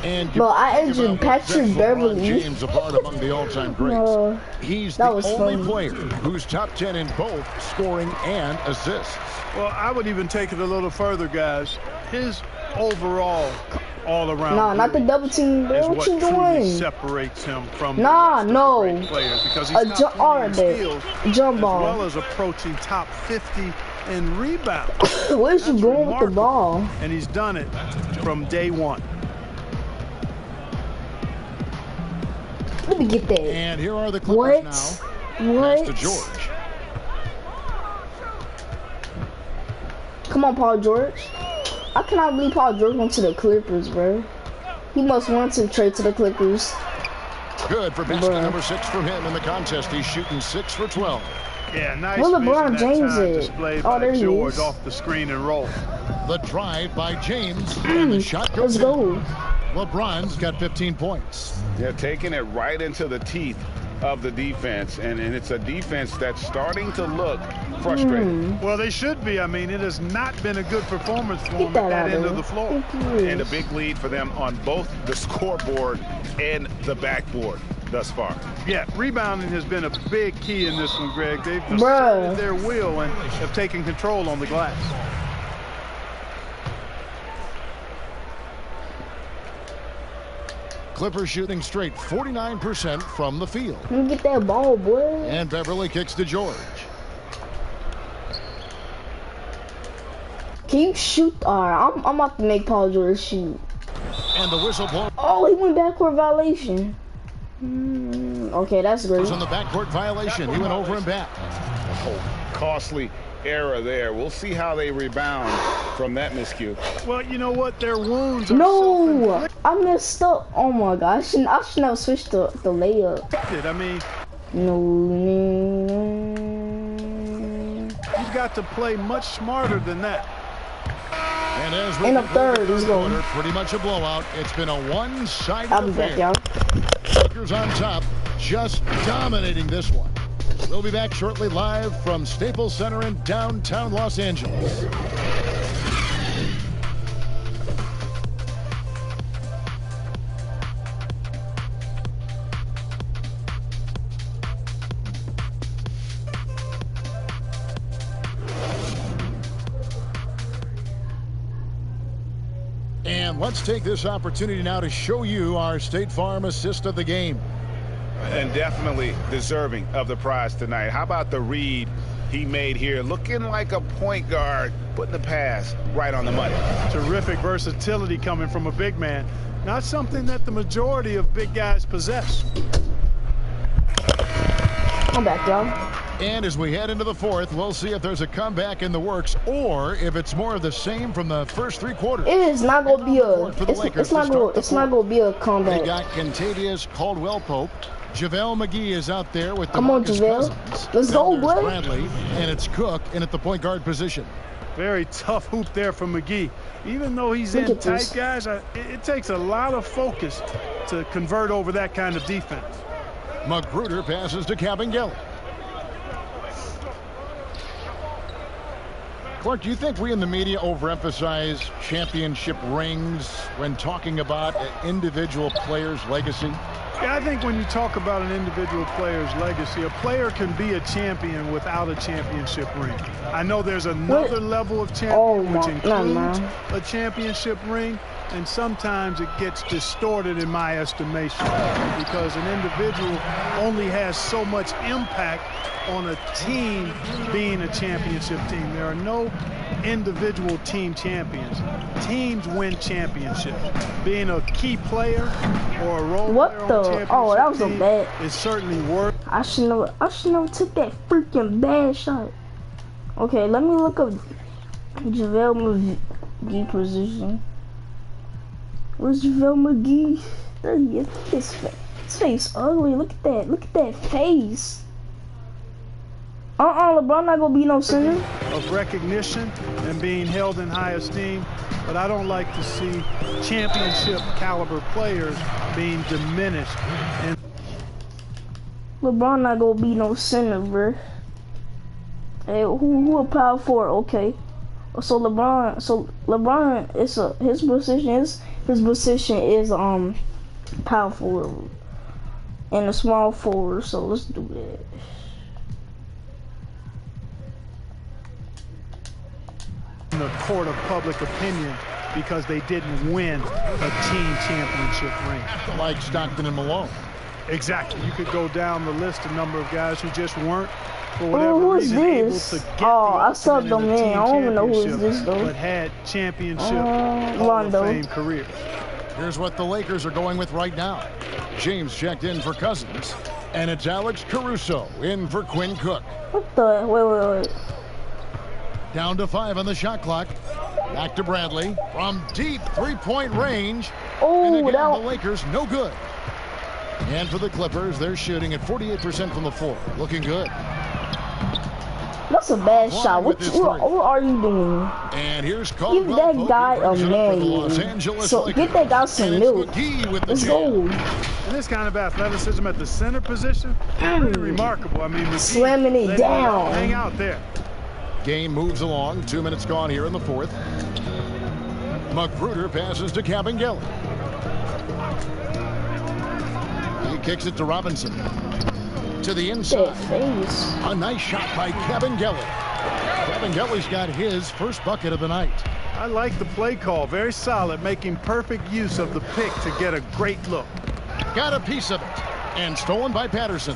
Hey, bro, I injured Patrick Beverly. James apart among the all-time greats. He's the only player who's top 10 in both scoring and assists. Well, I would even take it a little further, guys. His overall all-around. Nah, not the double team, bro. What you doing? Separates him from great players because he's top 20 in steals, jump as ball, well as approaching top 50 in rebounds. Where's you going with the ball? And he's done it from day one. Let me get that. And here are the Clippers now. What? Pass to George. Come on, Paul George. I cannot believe Paul George went to the Clippers, bro. He must want to trade to the Clippers. Good for basket number 6 from him in the contest. He's shooting 6 for 12. Yeah, nice. Where LeBron James is? Oh, there he is. Off the screen and roll. The drive by James and the shot goes in. Let's go. LeBron's got 15 points. They're taking it right into the teeth of the defense, and it's a defense that's starting to look frustrated. Well, they should be. I mean, it has not been a good performance for them at that end of the floor. And a big lead for them on both the scoreboard and the backboard thus far. Yeah, rebounding has been a big key in this one, Greg. They've asserted their will and have taken control on the glass. Clippers shooting straight 49% from the field. Let me get that ball, boy. And Beverly kicks to George. Can you shoot? All right, I'm about to make Paul George shoot. And the whistle blows. Oh, he went backward violation. Okay, that's great. On the backcourt violation, he went over and back. Oh, costly error there. We'll see how they rebound from that miscue. Well, you know what? Their wounds are no, I messed up. Oh my gosh, I should have switched the layup. I mean, no. You've got to play much smarter than that. And as we in the third, he's going. Pretty much a blowout. It's been a one-sided I'll be back, y'all. Lakers on top, just dominating this one. We'll be back shortly live from Staples Center in downtown Los Angeles. And let's take this opportunity now to show you our State Farm assist of the game. And definitely deserving of the prize tonight. How about the read he made here? Looking like a point guard, putting the pass right on the money. Terrific versatility coming from a big man. Not something that the majority of big guys possess. I'm back, y'all. And as we head into the fourth, we'll see if there's a comeback in the works or if it's more of the same from the first 3 quarters. It is not going to be a. It's not going to be a comeback. They got Kentavious Caldwell-Pope. JaVale McGee is out there with Come on, JaVale. Let's go, boy. Bradley, and it's Cook in at the point guard position. Very tough hoop there from McGee. Even though he's in tight, guys, it takes a lot of focus to convert over that kind of defense. Magruder passes to Kabengele. Clark, do you think we in the media overemphasize championship rings when talking about an individual player's legacy? Yeah, I think when you talk about an individual player's legacy, a player can be a champion without a championship ring. I know there's another level of champion which includes a championship ring, and sometimes it gets distorted in my estimation because an individual only has so much impact on a team being a championship team. There are no individual team champions. Teams win championships. Being a key player or a role player on a championship Oh, that was a team bad. is certainly worth. I should never took that freaking bad shot. Okay, let me look up JaVale McGee position. Where's JaVale McGee? There he is. His face ugly. Look at that. Look at that face. LeBron not gonna be no center. Of recognition and being held in high esteem, but I don't like to see championship caliber players being diminished. And LeBron not gonna be no center, bro. Hey, who a power forward? Okay, so LeBron is his position is power forward and a small forward. So let's do that. In the court of public opinion because they didn't win a team championship ring. Like Stockton and Malone. Exactly. You could go down the list a number of guys who just weren't, for whatever who is reason, this? able to get I subbed them in. I don't even know who is this though. But had championship Hall of Fame careers. Here's what the Lakers are going with right now. James checked in for Cousins, and it's Alex Caruso in for Quinn Cook. What the? Wait. Down to 5 on the shot clock. Back to Bradley from deep three-point range. Oh, and again, the Lakers no good. And for the Clippers, they're shooting at 48% from the floor. Looking good. That's a bad shot. What are you doing? And here's Give that guy a million. So get that guy some milk. Let's go. And this kind of athleticism at the center position, pretty remarkable. I mean, slamming it down. Hang out there. Game moves along. 2 minutes gone here in the fourth. Magruder passes to Kabengele. He kicks it to Robinson. To the inside. A nice shot by Kabengele. Kabengele's got his first bucket of the night. I like the play call. Very solid, making perfect use of the pick to get a great look. Got a piece of it. And stolen by Patterson.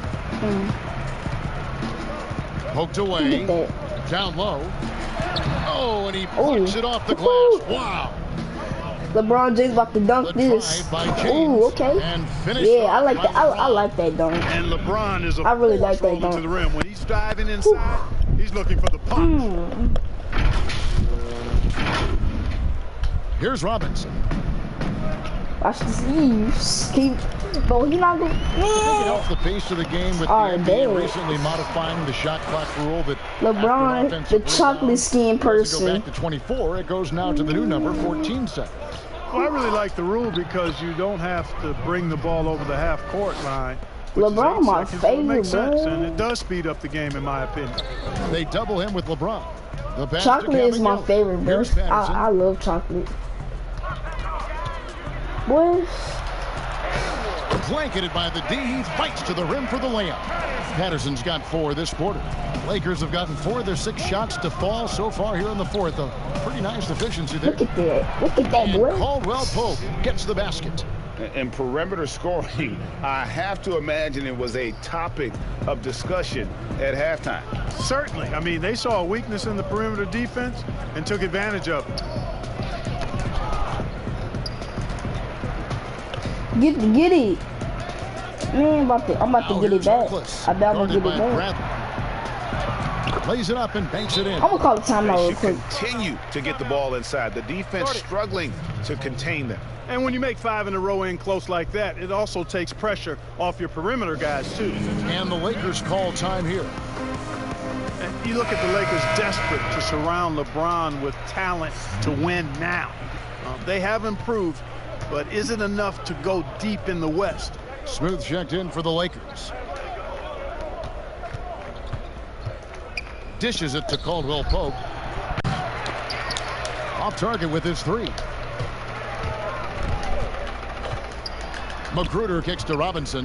Poked away. Down low. Oh, and he blocks it off the glass. Wow. LeBron James about to dunk this. Ooh, okay. Yeah, I like that. I like that dunk. And LeBron is I really like that dunk. To the rim. When he's diving inside, he's looking for the punch. Here's Robinson. Watch this. But he not going. Taking off the pace of the game with the NBA recently modifying the shot clock rule that LeBron, the chocolate skin person. Go back to 24. It goes now to the new number, 14 seconds. Well, I really like the rule because you don't have to bring the ball over the half-court line. LeBron, my favorite, bro. And it does speed up the game, in my opinion. They double him with LeBron. Chocolate is my favorite, bro. I love chocolate. Boy. Blanketed by the D, he fights to the rim for the layup. Patterson's got 4 this quarter. Lakers have gotten 4 of their 6 shots to fall so far here in the fourth. A pretty nice efficiency there. Look at that. Look at that, boy. Caldwell Pope gets the basket. In perimeter scoring, I have to imagine it was a topic of discussion at halftime. Certainly. I mean, they saw a weakness in the perimeter defense and took advantage of it. Get it. Man, I'm about to get it back. I bet I'm gonna get it back. Plays it up and banks it in. I'm gonna call the timeout real quick. Continue to get the ball inside. The defense struggling to contain them. And when you make 5 in a row in close like that, it also takes pressure off your perimeter guys too. And the Lakers call time here. And you look at the Lakers desperate to surround LeBron with talent to win now. They have improved, but is it enough to go deep in the West? Smooth checked in for the Lakers. Dishes it to Caldwell Pope. Off target with his 3. Magruder kicks to Robinson.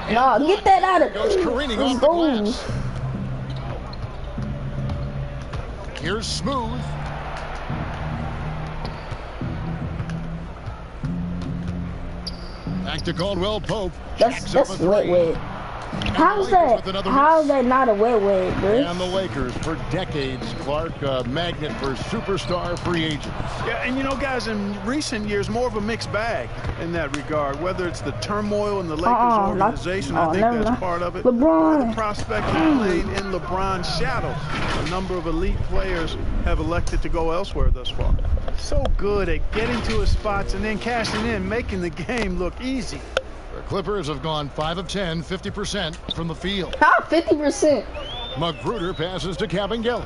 No, get that out of goes careening off the glass. Here's Smooth. Back to Caldwell Pope. That's wet. How's that not a wet, bro? And the Lakers, for decades, Clark, a magnet for superstar free agents. Yeah, and you know, guys, in recent years, more of a mixed bag in that regard. Whether it's the turmoil in the Lakers organization, I think that's part of it. LeBron. The prospect that played in LeBron's shadow. A number of elite players have elected to go elsewhere thus far. So good at getting to his spots and then cashing in, making the game look easy. The Clippers have gone 5 of 10, 50% from the field. How 50%? Magruder passes to Kabengele.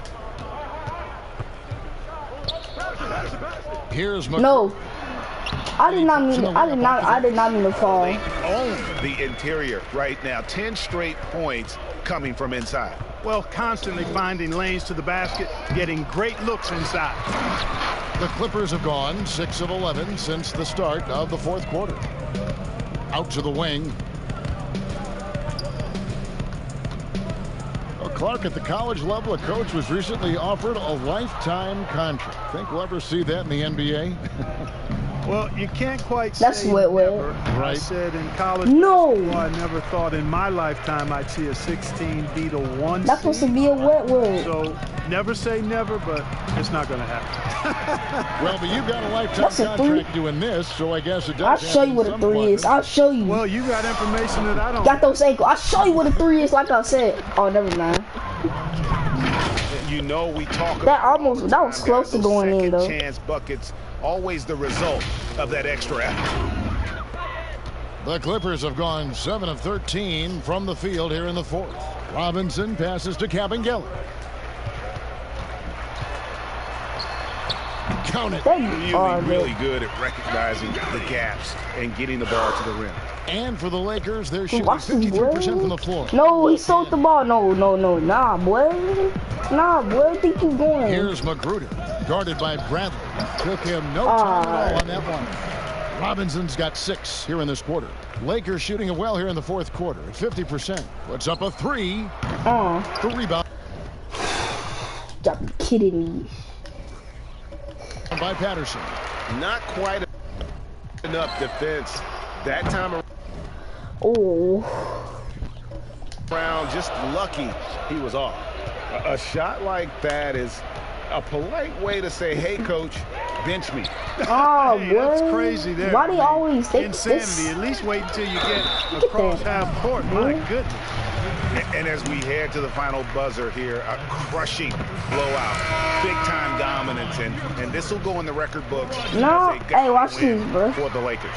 Here's Magruder. No. I did not mean to fall. They own the interior right now. 10 straight points coming from inside. Well, constantly finding lanes to the basket, getting great looks inside. The Clippers have gone 6 of 11 since the start of the fourth quarter. Out to the wing. Well, Clark, at the college level, a coach was recently offered a lifetime contract. Think we'll ever see that in the NBA? Well, you can't quite say wet. Never. Right. I said in college, no. I never thought in my lifetime I'd see a 16 beat a 1 That's supposed to be a wet word. So never say never, but it's not going to happen. Well, but you've got a lifetime contract doing this, so I guess it does. I'll show you what a 3 is. I'll show you. Well, you got information that I don't. Got those ankles. I'll show you what a 3 is, like I said. Oh, never mind. You know, we talk that was close to going in, though. Chance buckets, always the result of that extra effort. The Clippers have gone 7 of 13 from the field here in the fourth. Robinson passes to Kabengele. Count it. Really good at recognizing the gaps and getting the ball to the rim. And for the Lakers, they're shooting 53% from the floor. No, he stole the ball. No. Nah, boy. I think he's going. Here's Magruder, guarded by Bradley. Took him no time at all on that one. Robinson's got 6 here in this quarter. Lakers shooting it well here in the fourth quarter at 50%. Puts up a 3. The rebound. Stop kidding me. By Patterson. Not quite enough defense that time around. Just lucky he was off. A shot like that is a polite way to say, hey, coach, bench me. Oh, hey, that's crazy there. Why do you always think insanity? This? At least wait until you get across half court. My goodness. And as we head to the final buzzer here, a crushing blowout, big-time dominance, and this will go in the record books. No, hey, watch this, bro. For the Lakers.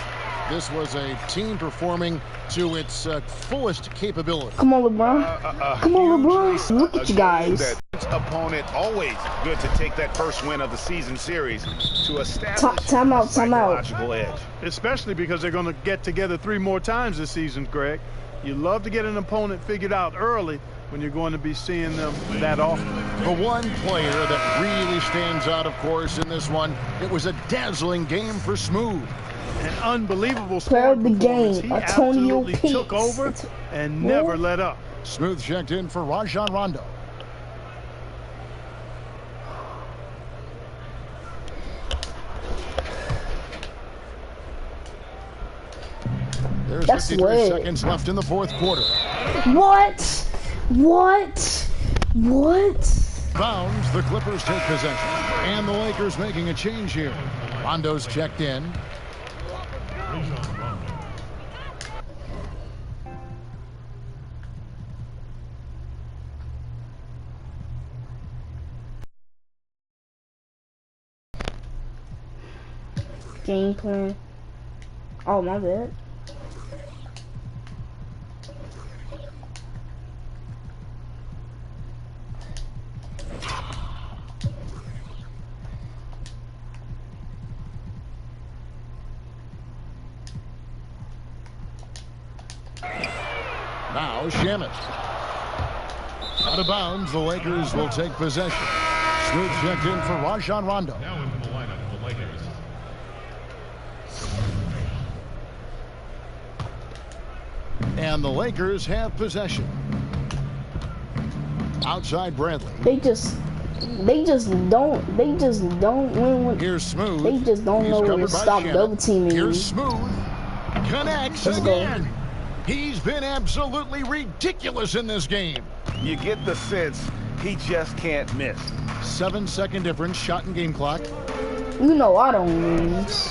This was a team performing to its fullest capability. Come on, LeBron. Come on, LeBron. Look at you guys. That opponent always good to take that first win of the season series to establish psychological edge. Especially because they're going to get together 3 more times this season, Greg. You love to get an opponent figured out early when you're going to be seeing them that often. The one player that really stands out, of course, in this one, it was a dazzling game for Smooth. An unbelievable player of the game, he Antonio absolutely took over and never let up. Smooth checked in for Rajon Rondo. There's 53 seconds left in the fourth quarter. What? Bounds, the Clippers take possession. And the Lakers making a change here. Rondo's checked in. Game plan. Oh, my bad. Now Shamet. Out of bounds, the Lakers will take possession. Smooth checked in for Rajon Rondo. Now into the lineup for the Lakers. And the Lakers have possession. Outside Bradley. They just don't win when. Here's Smooth. They just don't know where to stop double teaming. Here's Smooth. Connects Let's again. go. He's been absolutely ridiculous in this game. You get the sense he just can't miss. 7-second difference, shot and game clock. You know I don't lose.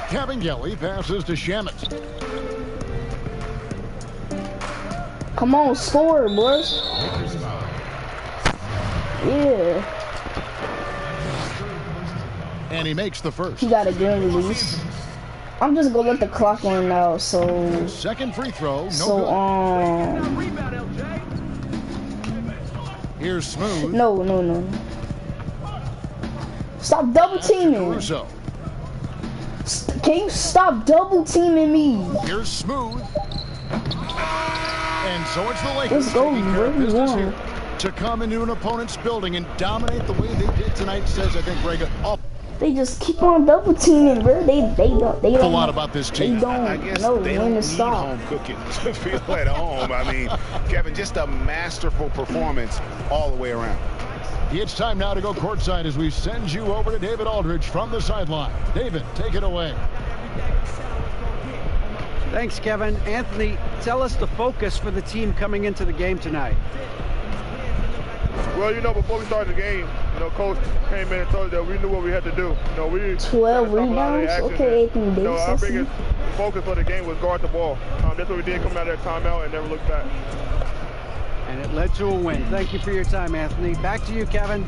Kabengele passes to Shamet. Come on, score, boys. Yeah. And he makes the first. He got a good release. I'm just gonna let the clock run out, so... Second free throw, no good. Here's Smooth. No. Stop double teaming. Can you stop double teaming me? Here's Smooth. And so it's the Lakers Let's go, taking care of business bro. here. To come into an opponent's building and dominate the way they did tonight says, I think, Greg, they just keep on double teaming, bro. They don't. a lot about this team. They don't I guess know they when don't to need stop. home cooking to feel at home. I mean, Kevin, just a masterful performance all the way around. It's time now to go courtside as we send you over to David Aldridge from the sideline. David, take it away. Thanks, Kevin. Anthony, tell us the focus for the team coming into the game tonight. Well, before we started the game, Coach came in and told us that we knew what we had to do. We 12 rebounds? Okay, Anthony Davis. Our biggest focus for the game was guard the ball. That's what we did coming out of that timeout and never looked back. And it led to a win. Thank you for your time, Anthony. Back to you, Kevin.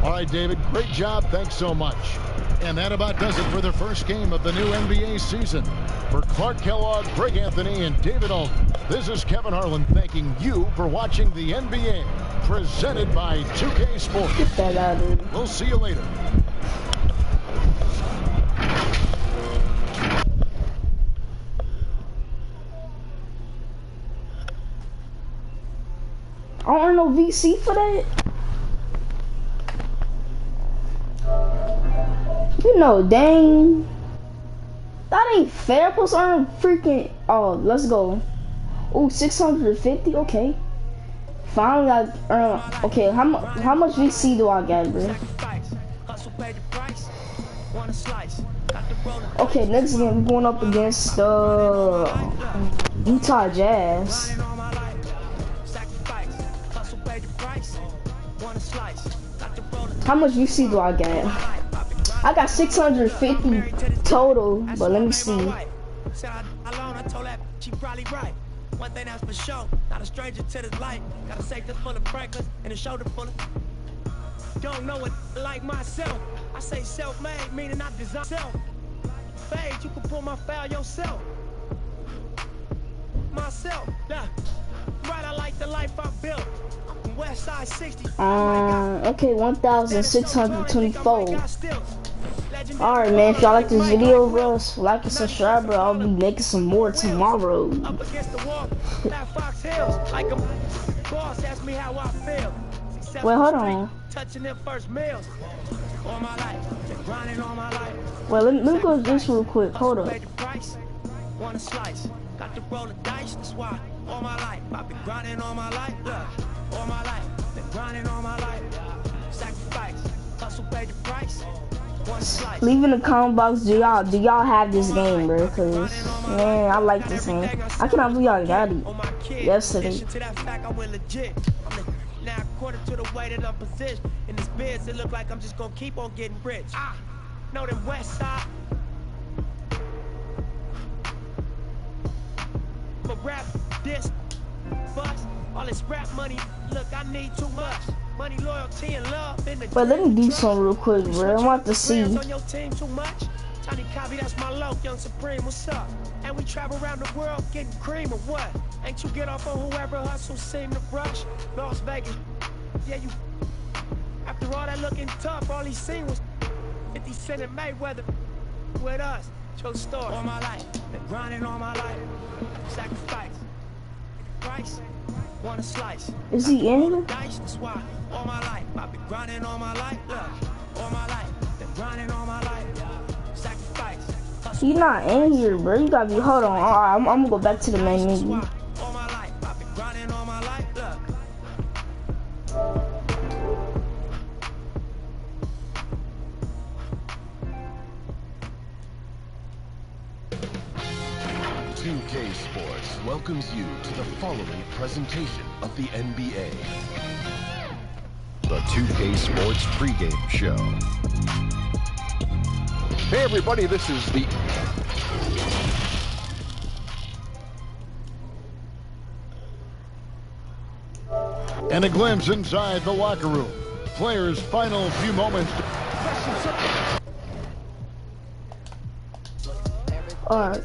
All right, David, great job. Thanks so much. And that about does it for the first game of the new NBA season. For Clark Kellogg, Greg Anthony, and David Aldridge, this is Kevin Harlan thanking you for watching the NBA, presented by 2K Sports. Get that out of here. We'll see you later. I don't earn no VC for that. Dang. That ain't fair. Plus earn freaking. Oh, let's go. Oh, 650. Okay. Finally, I earn. Okay, how much VC do I get, bro? Okay, next game we're going up against Utah Jazz. How much VC do I get? I got 650 total, but let me see. One thing that's for sure, not a stranger to this life. Got a safe that's full of Franklins and a shoulder full of. Don't know it like myself. I say self-made, meaning I design self. Fade, you can pull my foul yourself. Myself, yeah. Right, I like the life I built. West Side 60. Okay, 1,624. Alright, man, if y'all like this video, bro, like and subscribe, bro. I'll be making some more tomorrow. Up against the wall, that Fox Hills, like a boss asked me how I feel. Wait, hold on. Touching their first meals. All my life, been grinding all my life. Well, let me go this real quick. Hold up. Want a slice, got to roll the dice, that's why. All my life, I've been grinding all my life. Look, all my life, been grinding all my life. Sacrifice, hustle, pay the price. Leave in the comment box, do y'all have this game, bro? Cause man, I like this game. I cannot believe y'all got it yesterday. Now according to the way that I'm positioned in this biz, it look like I'm just gonna keep on getting rich. Know them West Side. But rap this bust all this rap money. Look, I need too much. Money, loyalty, and love in the. But let me do something real quick, bro. I want to see. On your team too much. Tiny Copy, that's my low, Young Supreme. What's up? And we travel around the world getting cream or what? Ain't you get off on whoever hustle seem to rush? Las Vegas, yeah, you. After all that looking tough, all he seen was 50 Cent and Mayweather with us. True story. All my life, been grinding all my life. Sacrifice, price. Want a slice. Is he in here? That's why all my life I've been grinding all my life. Look, all my life been grinding all my life. Sacrifice. He not in here, bro. You gotta be. Hold on. Alright, I'm gonna go back to the main menu. All my life I've been grinding all my life. Look. 2K Sports welcomes you to the following presentation of the NBA. The 2K Sports pregame show. Hey everybody, this is the... And a glimpse inside the locker room. Players' final few moments. All right.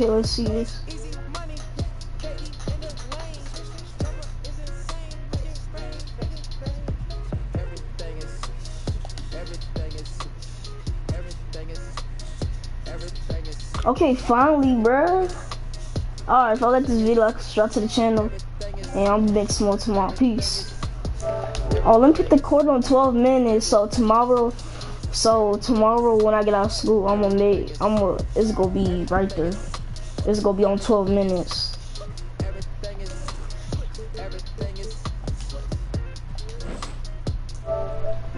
Okay, let's see this. Okay, finally, bruh. Alright, if I like this video, subscribe to the channel. And I'm Big Small tomorrow. Peace. Oh, let me put the cord on 12 minutes. So tomorrow when I get out of school, it's gonna be right there. It's gonna be on 12 minutes.